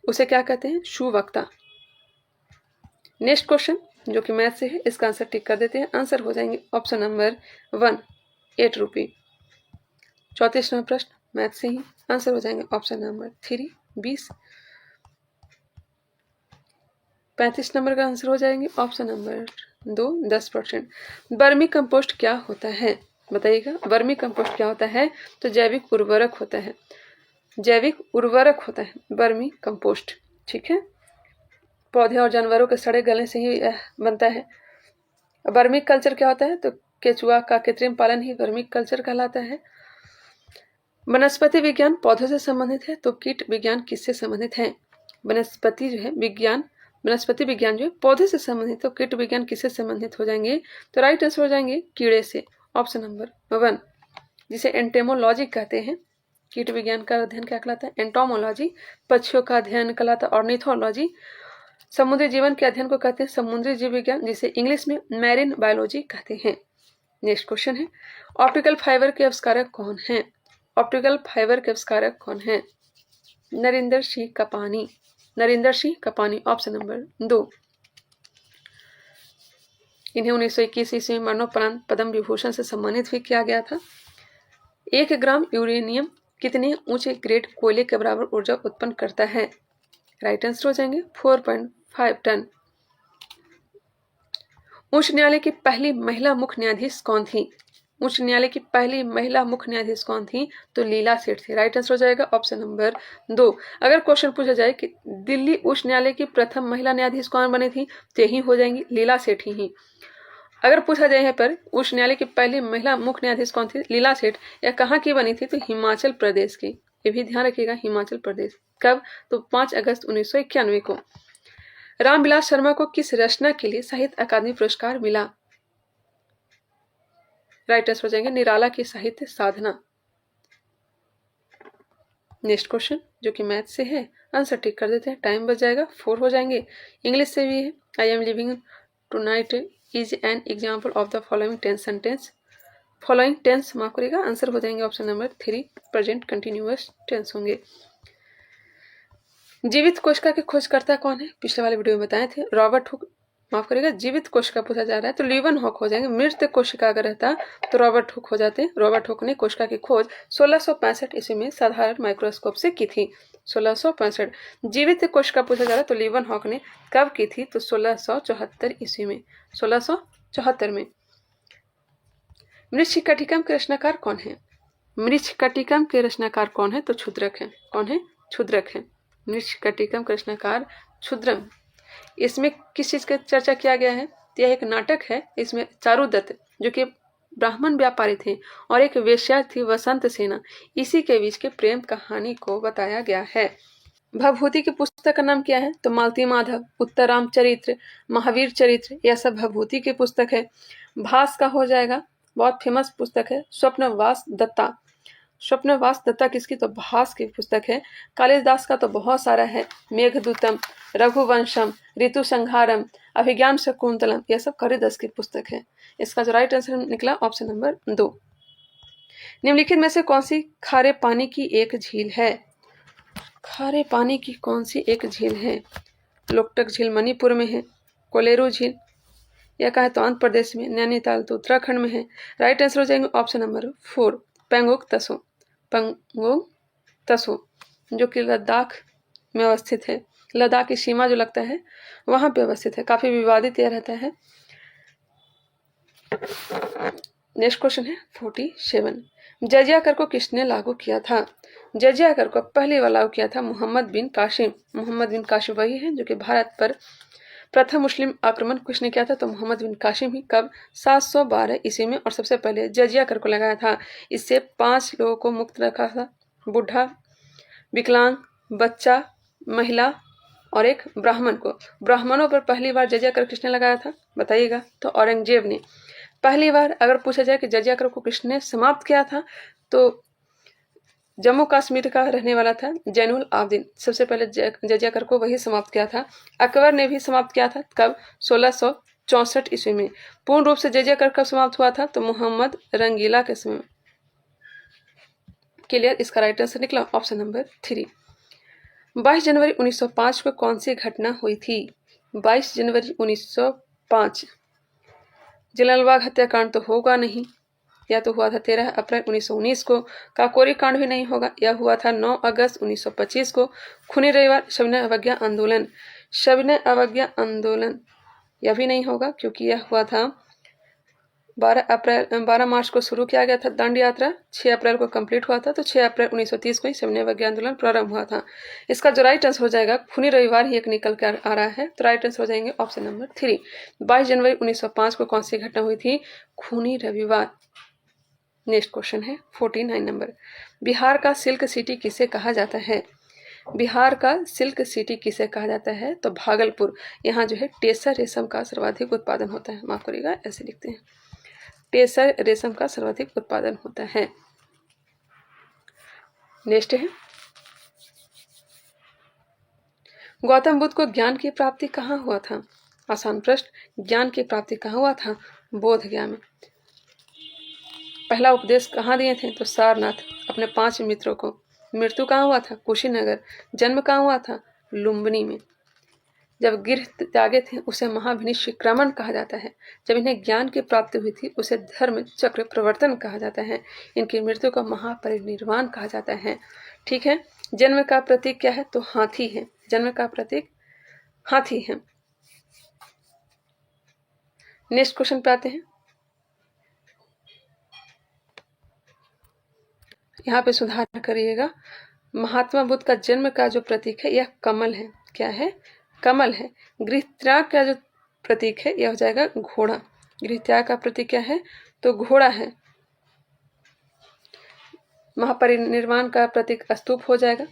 उसे क्या कहते हैं? सुवक्ता। नेक्स्ट क्वेश्चन जो कि मैथ से है, इसका आंसर टिक कर देते हैं। आंसर हो जाएंगे ऑप्शन नंबर 1, 8 रुपये। 34वां प्रश्न मैथ से ही, आंसर हो जाएंगे ऑप्शन नंबर 3, 20। 35 नंबर का आंसर हो जाएंगे ऑप्शन नंबर 2, 10%। वर्मी कंपोस्ट क्या होता है? बताइएगा, वर्मी कंपोस्ट क्या होता है? तो जैविक उर्वरक होता है। जैविक उर्वरक होता है वर्मी कंपोस्ट। ठीक है, पौधे और जानवरों के सड़े गलने से ही यह बनता है। वर्मी कल्चर क्या होता है? तो केचुआ का कृत्रिम पालन ही वर्मी कल्चर कहलाता है। वनस्पति विज्ञान पौधों से संबंधित है, तो कीट विज्ञान किससे संबंधित है? वनस्पति जो है विज्ञान, वनस्पति विज्ञान जो है पौधे से संबंधित, तो कीट विज्ञान किससे संबंधित हो जाएंगे? तो राइट आंसर हो जाएंगे कीड़े से, ऑप्शन नंबर 1, जिसे एंटेमोलॉजी कहते हैं। कीट विज्ञान का अध्ययन क्या कहलाता है? एंटोमोलॉजी। पक्षियों का अध्ययन कहलाता है ऑर्निथोलॉजी। समुद्री जीवन के अध्ययन को कहते हैं समुद्री जीव विज्ञान, जिसे इंग्लिश में मैरिन बायोलॉजी कहते हैं। नेक्स्ट क्वेश्चन है, ऑप्टिकल फाइबर के आविष्कारक कौन है? ऑप्टिकल फाइबर के आविष्कारक कौन है? नरेंद्र सिंह कपानी। Narendra Singh Kapany, option number 2। इन्हें 1921 ईस्वी में मरणोपरांत पद्म विभूषण से सम्मानित भी किया गया था। 1 ग्राम यूरेनियम कितने ऊंचे ग्रेड कोयले के बराबर ऊर्जा उत्पन्न करता है? राइट आंसर हो जाएंगे 4.5 टन। उच्च न्यायालय की पहली महिला मुख्य न्यायाधीश कौन थी? उच्च न्यायालय की पहली महिला मुख्य न्यायाधीश कौन थी? तो लीला सेठ थी। राइट आंसर हो जाएगा ऑप्शन नंबर 2। अगर क्वेश्चन पूछा जाए कि दिल्ली उच्च न्यायालय की प्रथम महिला न्यायाधीश कौन बनी थी, तो यही हो जाएंगी लीला सेठ ही। अगर पूछा जाए यहाँ पर उच्च न्यायालय की पहली महिला मुख्य न्यायाधीश कौन थी, लीला सेठ, या कहाँ की बनी थी, तो हिमाचल प्रदेश की। ये भी ध्यान रखिएगा, हिमाचल प्रदेश। कब? तो 5 अगस्त 1991 को। रामविलास शर्मा को किस रचना के लिए साहित्य अकादमी पुरस्कार मिला? राइट आंसर हो जाएंगे निराला की साहित्य साधना। नेक्स्ट क्वेश्चन जो कि मैथ से है, आंसर टिक कर देते हैं, टाइम बच जाएगा, 4 हो जाएंगे। इंग्लिश से भी है, I am living tonight is an example of the following tense sentence. Following tense माफ करेगा, आंसर हो जाएंगे option number 3, present continuous tense होंगे। जीवित कोशिका के खोजकर्ता कौन है? पिछले वाले वीडियो में बताए थे, रॉबर्ट हुक। माफ करेगा, जीवित कोशिका पूछा जा रहा है तो लीवन हॉक हो जाएंगे। मृत कोशिका अगर रहता तो रॉबर्ट हुक हो जाते। रॉबर्ट हुक ने कोशिका की खोज 1665 ईस्वी में साधारण माइक्रोस्कोप से की थी। 1665। जीवित कोशिका पूछा जा रहा है तो लीवन हॉक ने कब की थी? तो 1674 ईस्वी में। 1674 में। मृच्छकटिकम के रचनाकार कौन है? मृच्छकटिकम के रचनाकार कौन है? तो क्षुद्रक है। कौन है? क्षुद्रक है। मृच्छकटिकम का रचनाकार क्षुद्रम। इसमें किस चीज का चर्चा किया गया है? तो यह एक नाटक है। इसमें चारुदत्त जो कि ब्राह्मण व्यापारी थे और एक वेश्या थी वसंत सेना, इसी के बीच के प्रेम कहानी को बताया गया है। भवभूति की पुस्तक का नाम क्या है? तो मालती माधव, उत्तराम चरित्र, महावीर चरित्र, यह सब भवभूति की पुस्तक है। भास का हो जाएगा, बहुत फेमस पुस्तक है, स्वप्नवास दत्ता। स्वप्नवास दत्ता किसकी? तो भास की पुस्तक है। कालिदास का तो बहुत सारा है, मेघदूतम, रघुवंशम, ऋतु संहारम, अभिज्ञान शकुंतलम, यह सब कालिदास की पुस्तक है। इसका जो राइट आंसर निकला ऑप्शन नंबर 2। निम्नलिखित में से कौन सी खारे पानी की एक झील है? खारे पानी की कौन सी एक झील है? लोकटक झील मणिपुर में है, कोलेरू झील यह कहा है तो आंध्र प्रदेश में, नैनीताल तो उत्तराखंड में है। राइट आंसर हो जाएंगे ऑप्शन नंबर 4 पेंगोंग तसो। पेंगोंग तसो जो कि लद्दाख में अवस्थित है, लद्दाख की सीमा जो लगता है वहां पे अवस्थित है। काफी विवादित यह रहता है। नेक्स्ट क्वेश्चन है 47 जजिया कर को किसने लागू किया था? जजिया कर को पहली बार लागू किया था मोहम्मद बिन कासिम। मोहम्मद बिन कासिम वही है जो कि भारत पर प्रथम मुस्लिम आक्रमण किसने किया था? तो मोहम्मद बिन कासिम ही। कब? 712 ईस्वी में। और सबसे पहले जजिया कर को लगाया था। इससे 5 लोगों को मुक्त रखा था, बूढ़ा, विकलांग, बच्चा, महिला और एक ब्राह्मण को। ब्राह्मणों पर पहली बार जजिया कर किसने लगाया था बताइएगा? तो औरंगजेब ने। पहली बार अगर पूछा जाए कि जजिया कर को किसने समाप्त किया था तो जम्मू कश्मीर का रहने वाला था जैनुल आबदीन। सबसे पहले जजिया कर को वही समाप्त किया था। अकबर ने भी समाप्त किया था। कब? 1664 ईस्वी में। पूर्ण रूप से जजिया कर कब समाप्त हुआ था? तो मोहम्मद रंगीला के समय। क्लियर? इसका राइट आंसर निकला ऑप्शन नंबर 3। 22 जनवरी 1905 को कौन सी घटना हुई थी? 22 जनवरी 1905 जलियांवाला हत्याकांड तो होगा नहीं, या तो हुआ था 13 अप्रैल 1919 को। काकोरी कांड भी नहीं होगा, यह हुआ था 9 अगस्त 1925 को। खूनी रविवार, सविनय अवज्ञा आंदोलन, सविनय अवज्ञा आंदोलन यह भी नहीं होगा क्योंकि यह हुआ था 12 मार्च को शुरू किया गया था दंड यात्रा, 6 अप्रैल को कंप्लीट हुआ था। तो 6 अप्रैल 1930 को ही सविनय अवज्ञा आंदोलन प्रारंभ हुआ था। इसका जो राइट आंसर हो जाएगा, खूनी रविवार ही एक निकल कर आ रहा है, तो राइट आंसर हो जाएंगे ऑप्शन नंबर 3। 22 जनवरी 1905 को कौन सी घटना हुई थी? खूनी रविवार। नेक्स्ट क्वेश्चन है 49 नंबर बिहार का सिल्क सिटी किसे कहा जाता है? बिहार का सिल्क सिटी किसे कहा जाता है? तो भागलपुर। यहाँ जो है टेसर रेशम का सर्वाधिक उत्पादन होता है। माफ करिएगा, ऐसे लिखते हैं, टेसर रेशम का सर्वाधिक उत्पादन होता है। नेक्स्ट है गौतम बुद्ध को ज्ञान की प्राप्ति कहाँ हुआ था? आसान प्रश्न। ज्ञान की प्राप्ति कहाँ हुआ था? बोध गया में। पहला उपदेश कहाँ दिए थे? तो सारनाथ अपने 5 मित्रों को। मृत्यु कहाँ हुआ था? कुशीनगर। जन्म कहाँ हुआ था? लुम्बिनी में। जब गृह त्यागे थे उसे महाभिनिष्क्रमण कहा जाता है। जब इन्हें ज्ञान की प्राप्ति हुई थी उसे धर्म चक्र प्रवर्तन कहा जाता है। इनकी मृत्यु को महापरिनिर्वाण कहा जाता है। ठीक है। जन्म का प्रतीक क्या है? तो हाथी है। जन्म का प्रतीक हाथी है। नेक्स्ट क्वेश्चन पे आते हैं। यहाँ पे सुधार करिएगा। महात्मा बुद्ध का जन्म का जो प्रतीक है यह कमल है। क्या है? कमल है। गृह त्याग का जो प्रतीक है यह हो जाएगा घोड़ा। गृह त्याग का प्रतीक क्या है? तो घोड़ा है। महापरिनिर्वाण का प्रतीक स्तूप हो जाएगा।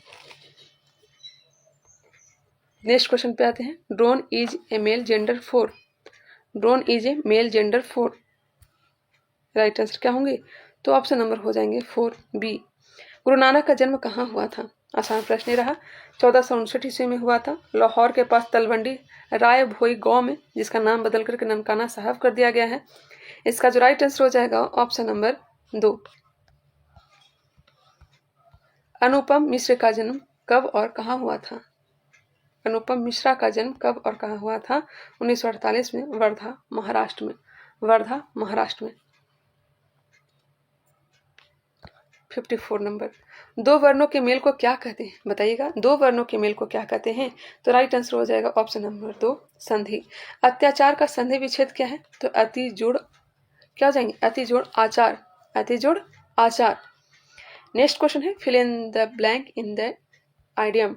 नेक्स्ट क्वेश्चन पे आते हैं। Drone is a male gender 4। Drone is a male gender 4। Right answer क्या होंगे? तो ऑप्शन नंबर हो जाएंगे 4B। गुरु नानक का जन्म कहाँ हुआ था? आसान प्रश्न रहा। 1459 ईस्वी में हुआ था लाहौर के पास तलवंडी राय भोई गांव में, जिसका नाम बदल करके ननकाना साहब कर दिया गया है। इसका जो राइट आंसर हो जाएगा ऑप्शन नंबर 2। अनुपम मिश्र का जन्म कब और कहाँ हुआ था? अनुपम मिश्रा का जन्म कब और कहाँ हुआ था? 1948 में वर्धा महाराष्ट्र में। वर्धा महाराष्ट्र में। 54 नंबर। 2 वर्णों के मेल को क्या कहते हैं? बताइएगा, 2 वर्णों के मेल को क्या कहते हैं? तो राइट आंसर हो जाएगा ऑप्शन नंबर 2 संधि। अत्याचार का संधि विच्छेद क्या है? तो अति जोड़ क्या हो जाएंगे? अति जोड़ आचार। अति जोड़ आचार। नेक्स्ट क्वेश्चन है fill in the blank in the idiom.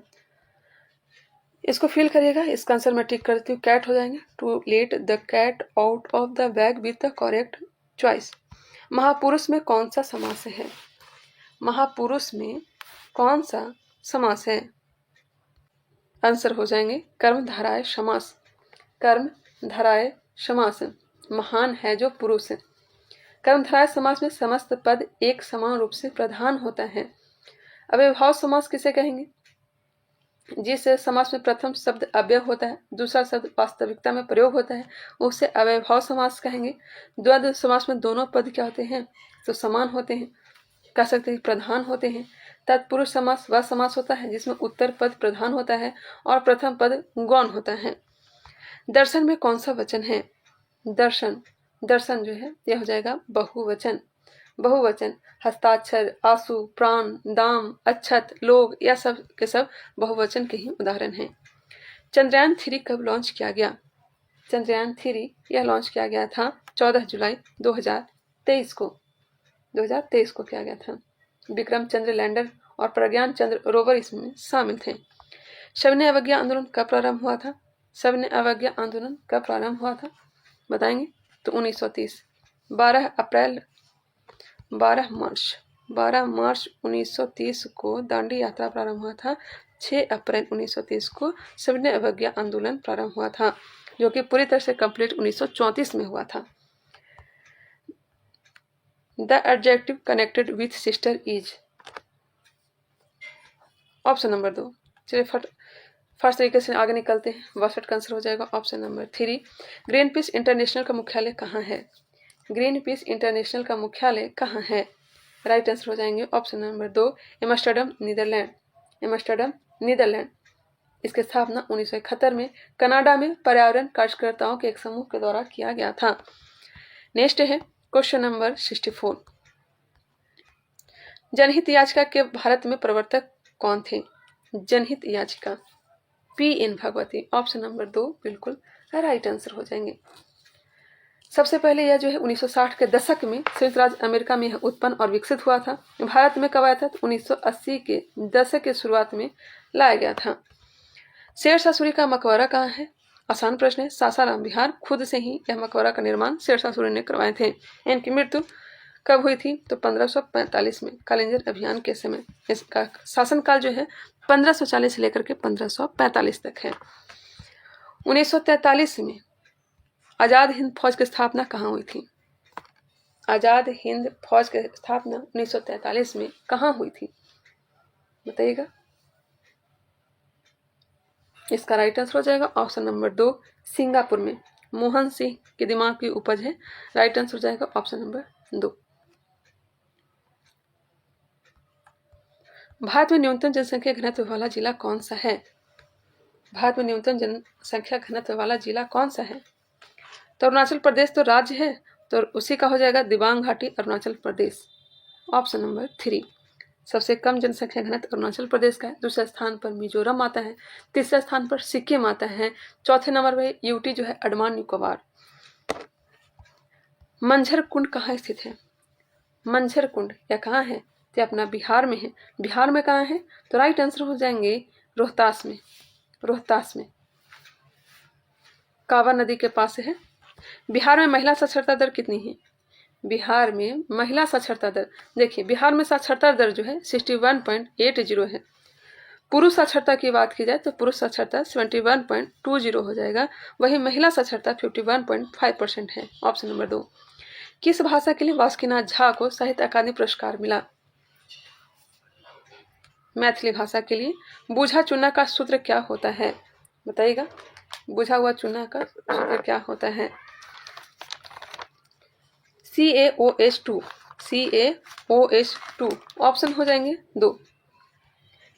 इसको फिल करिएगा। इसका आंसर मैं टिक करती हूँ, कैट हो जाएंगे। To let the cat out of the bag with the correct choice. महापुरुष में कौन सा समास है? महापुरुष में कौन सा समास है? आंसर हो जाएंगे कर्मधाराय समास। कर्मधाराय समास। महान है जो पुरुष है। कर्मधाराय समास में समस्त पद एक समान रूप से प्रधान होता है। अव्ययभाव समास किसे कहेंगे? जिस समास में प्रथम शब्द अव्यय होता है, दूसरा शब्द वास्तविकता में प्रयोग होता है, उसे अव्ययभाव समास कहेंगे। द्वंद्व समास में दोनों पद क्या होते हैं? तो समान होते हैं, कह सकते हैं प्रधान होते हैं। तत्पुरुष समास वह समास होता है जिसमें उत्तर पद प्रधान होता है और प्रथम पद गौण होता है। दर्शन में कौन सा वचन है? दर्शन, दर्शन जो है यह हो जाएगा बहुवचन। बहुवचन हस्ताक्षर, आंसू, प्राण, दाम, अच्छत, लोग, यह सब के सब बहुवचन के ही उदाहरण हैं। चंद्रयान 3 कब लॉन्च किया गया? चंद्रयान 3 यह लॉन्च किया गया था 14 जुलाई 2023 को। 2023 को किया गया था। विक्रम चंद्र लैंडर और प्रज्ञान चंद्र रोवर इसमें शामिल थे। सविनय अवज्ञा आंदोलन कब प्रारंभ हुआ था? सविनय अवज्ञा आंदोलन कब प्रारंभ हुआ था बताएंगे? तो 1930। 12 मार्च 1930 को दांडी यात्रा प्रारंभ हुआ था। 6 अप्रैल 1930 को सविनय अवज्ञा आंदोलन प्रारंभ हुआ था, जो कि पूरी तरह से कंप्लीट 1934 में हुआ था। The adjective connected with sister is, option number 2। चलिए फर्स्ट तरीके से आगे निकलते हैं। वर्स्ट का आंसर हो जाएगा option number 3। Green peas international का मुख्यालय कहाँ है? ग्रीन पीस इंटरनेशनल का मुख्यालय कहाँ है? राइट आंसर हो जाएंगे option number 2, Amsterdam, Netherlands. Amsterdam, Netherlands. इसकी स्थापना 1971 में कनाडा में पर्यावरण कार्यकर्ताओं के एक समूह के द्वारा किया गया था। नेक्स्ट है क्वेश्चन नंबर 64। जनहित याचिका के भारत में प्रवर्तक कौन थे? जनहित याचिका P.N. भगवती। ऑप्शन नंबर 2 बिल्कुल राइट आंसर हो जाएंगे। सबसे पहले यह जो है 1960 के दशक में संयुक्त राज्य अमेरिका में उत्पन्न और विकसित हुआ था। भारत में कब आया था? तो 1980 के दशक के शुरुआत में लाया गया था। शेरशाह सूरी का मकबरा कहाँ है? आसान प्रश्न है। सासाराम, बिहार। खुद से ही यह मकबरा का निर्माण शेरशाह सूरी ने करवाए थे। इनकी मृत्यु कब हुई थी? तो 1545 में, कालिंजर अभियान के समय। इसका शासनकाल जो है 1540 से लेकर के 1545 तक है। 1943 में आज़ाद हिंद फौज की स्थापना कहाँ हुई थी? आज़ाद हिंद फौज की स्थापना 1943 में कहाँ हुई थी बताइएगा? इसका राइट आंसर हो जाएगा ऑप्शन नंबर 2, सिंगापुर में। मोहन सिंह के दिमाग की उपज है। राइट आंसर हो जाएगा ऑप्शन नंबर 2। भारत में न्यूनतम जनसंख्या घनत्व वाला जिला कौन सा है? भारत में न्यूनतम जनसंख्या घनत्व वाला जिला कौन सा है? तो अरुणाचल प्रदेश तो राज्य है, तो उसी का हो जाएगा दिबांग घाटी, अरुणाचल प्रदेश। Option number 3। सबसे कम जनसंख्या घनत्व अरुणाचल प्रदेश का है। दूसरे स्थान पर मिजोरम आता है। तीसरे स्थान पर सिक्किम आता है। चौथे नंबर पर यूटी जो है अंडमान निकोबार। मंझर कुंड कहाँ स्थित है? मंझर कुंड यह कहाँ है? तो अपना बिहार में है। बिहार में कहाँ है? तो राइट आंसर हो जाएंगे रोहतास में। रोहतास में कांवर नदी के पास है। बिहार में महिला साक्षरता दर कितनी है? बिहार में महिला साक्षरता दर, देखिए बिहार में साक्षरता दर जो है 61.80 है। पुरुष साक्षरता की बात की जाए तो पुरुष साक्षरता 71.20 हो जाएगा। वही महिला साक्षरता 51.5% है। Option number 2। किस भाषा के लिए बासुकीनाथ झा को साहित्य अकादमी पुरस्कार मिला? मैथिली भाषा के लिए। बूझा चूना का सूत्र क्या होता है बताइएगा? बुझा हुआ चूना का सूत्र क्या होता है? CaOH2। CaOH2 ऑप्शन हो जाएंगे 2।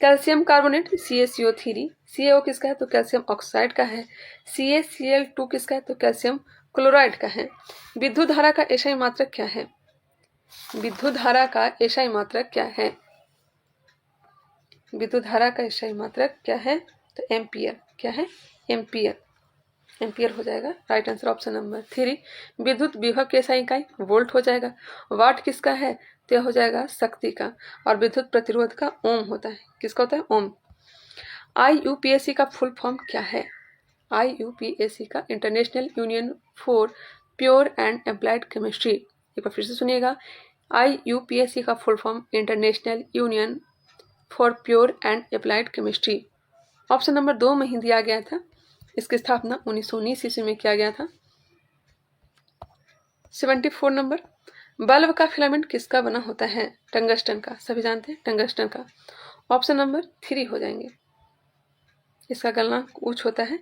Calcium carbonate CaCO3। CaO किसका है? तो कैल्शियम ऑक्साइड का है। CaCl2 किसका है? तो कैल्शियम क्लोराइड का है। विद्युत धारा का एसआई मात्रक क्या है? विद्युत धारा का एसआई मात्रक क्या है? विद्युत धारा का एसआई मात्रक क्या है? तो एम्पियर। क्या है? एम्पियर। एम्पियर हो जाएगा। Right answer option number 3। विद्युत विभव की एसआई इकाई वोल्ट हो जाएगा। वाट किसका है? तो हो जाएगा शक्ति का। और विद्युत प्रतिरोध का ओम होता है। किसका होता है? ओम। IUPAC का फुल फॉर्म क्या है? IUPAC का international union for pure and applied chemistry. एक बार फिर से सुनिएगा। IUPAC का full form international union for pure and applied chemistry. Option number 2 में ही दिया गया था। इसकी स्थापना 1919 ईस्वी में किया गया था। 74 नंबर। बल्ब का फिलामेंट किसका बना होता है? टंगस्टन का। सभी जानते हैं टंगस्टन का। ऑप्शन नंबर 3 हो जाएंगे। इसका गलनांक उच्च होता है।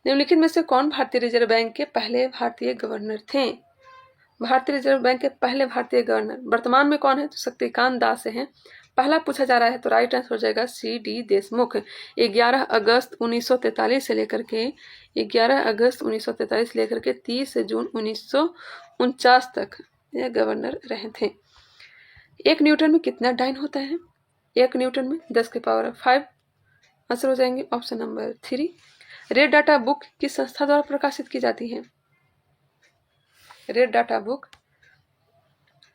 निम्नलिखित में से कौन भारतीय रिजर्व बैंक के पहले भारतीय गवर्नर थे? भारतीय रिजर्व बैंक के पहले भारतीय गवर्नर वर्तमान में कौन है? तो शक्तिकांत दास हैं। पहला पूछा जा रहा है तो राइट आंसर हो जाएगा सी डी देशमुख। 11 अगस्त 1943 से लेकर के 11 अगस्त 1943 से लेकर के 30 जून 1949 तक यह गवर्नर रहे थे। 1 न्यूटन में कितना डाइन होता है? 1 न्यूटन में 10 की पावर 5। आंसर हो जाएंगे option number 3। Red data book किस संस्था द्वारा प्रकाशित की जाती है? रेड डाटा बुक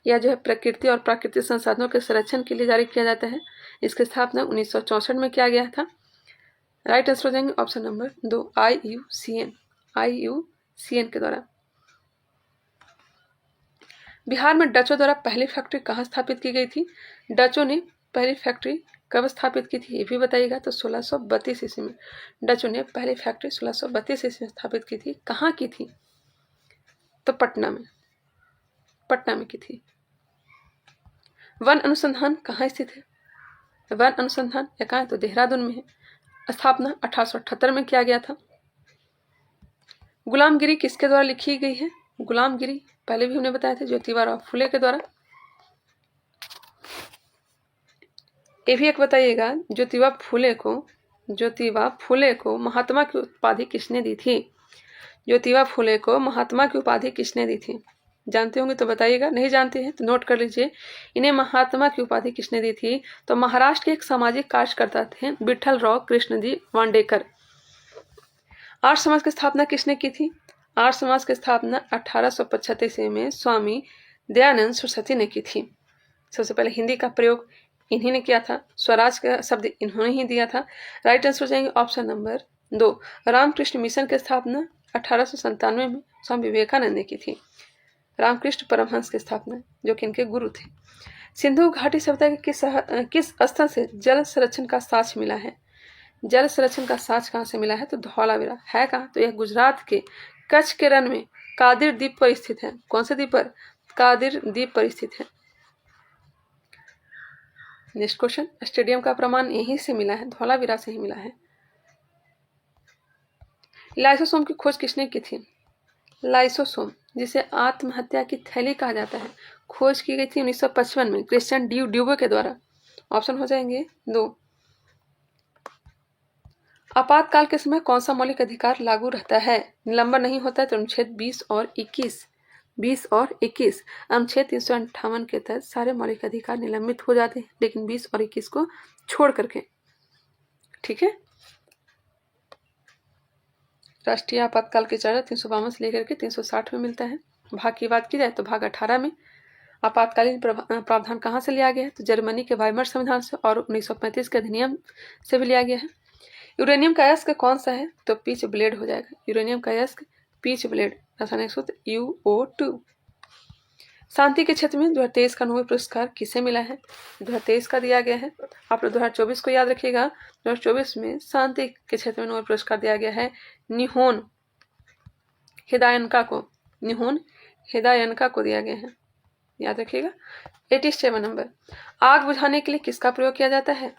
यह जो है प्रकृति और प्राकृतिक संसाधनों के संरक्षण के लिए जारी किया जाता है। इसकी स्थापना 1964 में किया गया था। राइट आंसर हो जाएंगे ऑप्शन नंबर 2 IUCN के द्वारा। बिहार में डचों द्वारा पहली फैक्ट्री कहाँ स्थापित की गई थी? डचों ने पहली फैक्ट्री कब स्थापित की थी ये भी बताइएगा। तो 1632 ईस्वी में डचों ने पहली फैक्ट्री 1632 ईस्वी में स्थापित की थी। कहाँ की थी? तो पटना में की थी। वन अनुसंधान कहाँ स्थित है? वन अनुसंधान या कहाँ है? तो देहरादून में है। स्थापना 1878 में किया गया था। गुलामगिरी किसके द्वारा लिखी गई है? गुलामगिरी पहले भी हमने बताया था ज्योतिबा फुले के द्वारा। ये भी एक बताइएगा, ज्योतिबा फुले को महात्मा की उपाधि किसने दी थी? ज्योतिबा फुले को महात्मा की उपाधि किसने दी थी? जानते होंगे तो बताइएगा, नहीं जानते हैं तो नोट कर लीजिए। इन्हें महात्मा की उपाधि किसने दी थी? तो महाराष्ट्र के एक सामाजिक कार्यकर्ता थे विठ्ठलराव कृष्णजी वांडेकर। आर्य समाज की स्थापना किसने की थी? आर्य समाज की स्थापना 1875 ईस्वी में स्वामी दयानंद सरस्वती ने की थी। सबसे पहले हिंदी का प्रयोग इन्हीं ने किया था। स्वराज का शब्द इन्होंने ही दिया था। राइट आंसर हो जाएंगे ऑप्शन नंबर 2। रामकृष्ण मिशन की स्थापना 1897 में स्वामी विवेकानंद ने की थी। रामकृष्ण परमहंस की स्थापना जो कि इनके गुरु थे। सिंधु घाटी सभ्यता के किस स्थल से जल संरक्षण का साक्ष्य मिला है? जल संरक्षण का साक्ष्य कहाँ से मिला है? तो धौलावीरा है कहाँ? तो यह गुजरात के कच्छ के रण में कादिर द्वीप पर स्थित है। कौन से द्वीप पर? कादिर द्वीप पर स्थित है। नेक्स्ट क्वेश्चन, स्टेडियम का प्रमाण यहीं से मिला है, धौलावीरा से ही मिला है। लाइसोसोम की खोज किसने की थी? लाइसोसोम जिसे आत्महत्या की थैली कहा जाता है, खोज की गई थी 1955 में क्रिश्चियन ड्यूबो के द्वारा। ऑप्शन हो जाएंगे 2। आपातकाल के समय कौन सा मौलिक अधिकार लागू रहता है? निलंबन नहीं होता है तो अनुच्छेद 20 और 21। अनुच्छेद 358 के तहत सारे मौलिक अधिकार निलंबित हो जाते हैं, लेकिन 20 और 21 को छोड़ करके। ठीक है। राष्ट्रीय आपातकाल की चर्चा 352 से लेकर के 360 में मिलता है। भाग की बात की जाए तो भाग 18 में आपातकालीन प्रावधान कहाँ से लिया गया है? तो जर्मनी के वाइमर संविधान से और 1935 के अधिनियम से भी लिया गया है। यूरेनियम का अयस्क कौन सा है? तो पिच ब्लेड हो जाएगा। यूरेनियम का अयस्क पिच ब्लेड, रासायनिक सूत्र UO2। शांति के क्षेत्र में 2023 का नोबेल पुरस्कार किसे मिला है? 2023 का दिया गया है। आप लोग 2024 को याद रखिएगा। 2024 में शांति के क्षेत्र में नोबेल पुरस्कार दिया गया है निहोन हिदायनका को दिया गया है, याद रखिएगा। 87 नंबर, आग बुझाने के लिए किसका प्रयोग किया जाता है?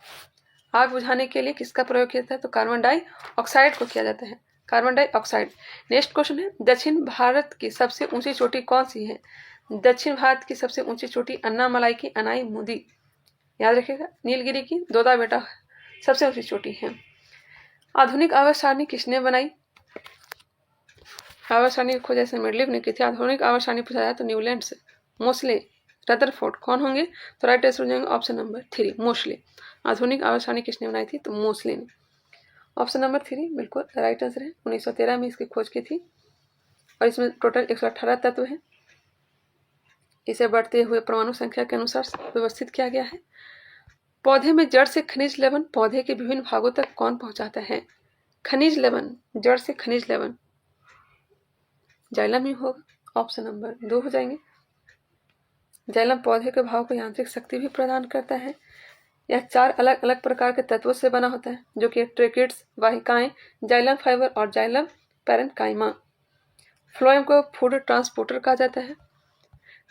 आग बुझाने के लिए किसका प्रयोग किया जाता है? तो कार्बन डाइऑक्साइड को किया जाता है, कार्बन डाइऑक्साइड। नेक्स्ट क्वेश्चन है, दक्षिण भारत की सबसे ऊंची चोटी कौन सी है? दक्षिण भारत की सबसे ऊंची चोटी अन्नामलाई की अनाई मुदी, याद रखिएगा। नीलगिरी की दोदा बेटा सबसे ऊंची चोटी है। आधुनिक आवर्त सारणी किसने बनाई? आवर्त सारणी की खोज ऐसे मेडलिव ने की थी। आधुनिक आवर्त सारणी पूछा जाए तो न्यूलैंड से मोस्ले रदरफोर्ड कौन होंगे? तो राइट आंसर हो जाएंगे ऑप्शन नंबर 3 मोस्ले। आधुनिक आवर्त सारणी किसने बनाई थी? तो मोस्ले ने। ऑप्शन नंबर 3 बिल्कुल राइट आंसर है। 1913 में इसकी खोज की थी और इसमें टोटल 118 तत्व है। इसे बढ़ते हुए परमाणु संख्या के अनुसार व्यवस्थित किया गया है। पौधे में जड़ से खनिज लवण पौधे के विभिन्न भागों तक कौन पहुंचाता है? खनिज लवण, जड़ से खनिज लवण जाइलम ही होगा। ऑप्शन नंबर 2 हो जाएंगे। जाइलम पौधे के भाव को यांत्रिक शक्ति भी प्रदान करता है। यह 4 अलग अलग प्रकार के तत्वों से बना होता है, जो कि ट्रेकिड्स, वाहिकाएं, जाइलम फाइबर और जाइलम पैरेन्काइमा। फ्लोएम को फूड ट्रांसपोर्टर कहा जाता है।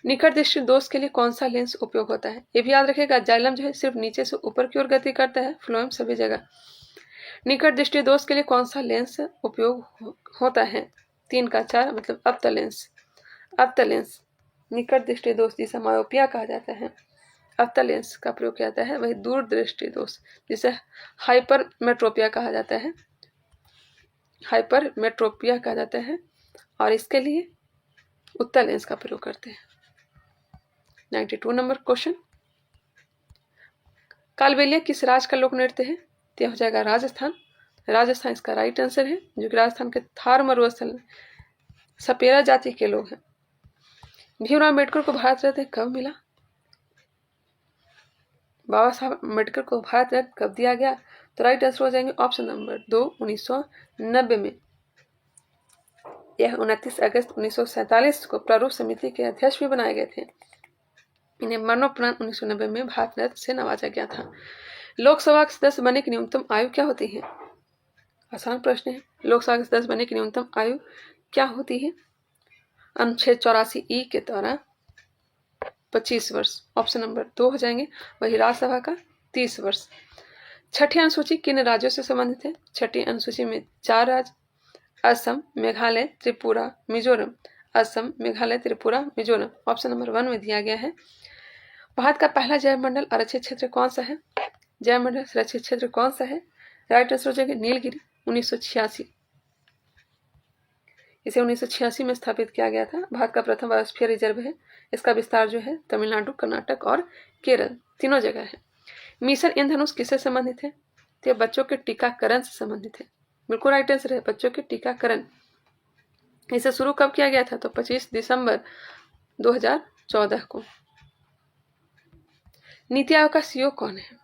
निकट दृष्टि दोष के लिए कौन सा लेंस उपयोग होता है? ये भी याद रखिएगा, जाइलम जो है सिर्फ नीचे से ऊपर की ओर गति करता है, फ्लोएम सभी जगह। निकट दृष्टि दोष के लिए कौन सा लेंस उपयोग होता है? 3 का 4 मतलब अब द लेंस। निकट दृष्टि दोष जिसे मायोपिया कहा जाता है, अवतल लेंस का प्रयोग किया जाता है। वही दूर दृष्टि दोष जिसे हाइपरमेट्रोपिया कहा जाता है, हाइपरमेट्रोपिया कहा जाता है, और इसके लिए उत्तल लेंस का प्रयोग करते हैं। 92 नंबर क्वेश्चन, कालबेलिया किस राज्य का लोक नृत्य है? तो हो जाएगा राजस्थान। राजस्थान इसका राइट आंसर है, जो कि राजस्थान के थार मरुस्थल में सपेरा जाति के लोग हैं। भीमराव अम्बेडकर को भारत रत्न कब मिला? बाबा साहब अम्बेडकर को भारत रत्न कब दिया गया? तो राइट आंसर हो जाएंगे ऑप्शन नंबर 2, 1990 में। यह 29 अगस्त 1947 को प्रारूप समिति के अध्यक्ष भी बनाए गए थे। इन्हें मरणोपरांत 1990 में भारत रत्न से नवाजा गया था। लोकसभा के सदस्य बनने की न्यूनतम आयु क्या होती है? आसान प्रश्न है। लोकसभा के सदस्य बनने की न्यूनतम आयु क्या होती है? अनुच्छेद 84E के द्वारा 25 वर्ष, ऑप्शन नंबर 2 हो जाएंगे। वही राज्यसभा का 30 वर्ष। छठी अनुसूची किन राज्यों से संबंधित है? छठी अनुसूची में 4 राज्य, असम, मेघालय, त्रिपुरा, मिजोरम। असम, मेघालय, त्रिपुरा, मिजोरम, ऑप्शन नंबर 1 में दिया गया है। भारत का पहला जैव मंडल आरक्षित क्षेत्र कौन सा है? जैव मंडल सुरक्षित क्षेत्र कौन सा है? राइट आंसर हो जाएगा नीलगिरी, 1986। इसे 1986 में स्थापित किया गया था। भारत का प्रथम बायोस्फीयर रिजर्व है। इसका विस्तार जो है तमिलनाडु, कर्नाटक और केरल तीनों जगह है। मिशन इंद्रधनुष किससे संबंधित है? तो बच्चों के टीकाकरण से संबंधित है। बिल्कुल राइट आंसर है, बच्चों के टीकाकरण। इसे शुरू कब किया गया था? तो 25 दिसंबर 2014 को। नीति आयोग का सीईओ कौन है?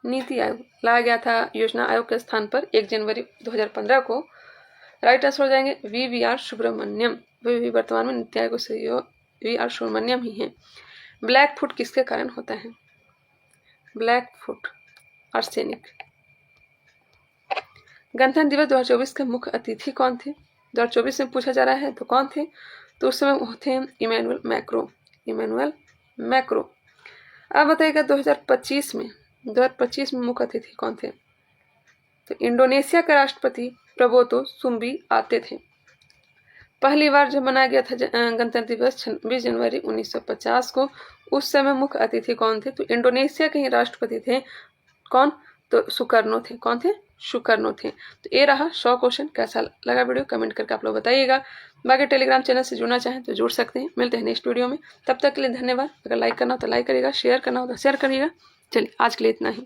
नीति आयोग लाया गया था योजना आयोग के स्थान पर 1 जनवरी 2015 को। राइट आंसर हो जाएंगे VVR सुब्रमण्यम। वे वर्तमान में नीति आयोग सीईओ VVR सुब्रमण्यम ही हैं। ब्लैक फुट किसके कारण होता है? Black foot arsenic. गणतंत्र दिवस 2024 के मुख्य अतिथि कौन थे? 2024 में पूछा जा रहा है तो कौन थे? तो उस समय थे इमैनुअल मैक्रो। Emmanuel Macron. अब बताइएगा 2025 में मुख्य अतिथि कौन थे? तो इंडोनेशिया का राष्ट्रपति प्रबोतो सुम्बी आते थे। पहली बार जब मनाया गया था गणतंत्र दिवस 26 जनवरी 1950 को, उस समय मुख्य अतिथि कौन थे? तो इंडोनेशिया के ही राष्ट्रपति थे। कौन? तो सुकर्नो थे। कौन थे? सुकर्नो थे। तो ये रहा 100 क्वेश्चन। कैसा लगा वीडियो कमेंट करके आप लोग बताइएगा। बाकी टेलीग्राम चैनल से जुड़ना चाहें तो जुड़ सकते हैं। मिलते हैं नेक्स्ट वीडियो में। तब तक के लिए धन्यवाद। अगर लाइक करना हो तो लाइक करिएगा, शेयर करना हो तो शेयर करिएगा। चलिए आज के लिए इतना ही।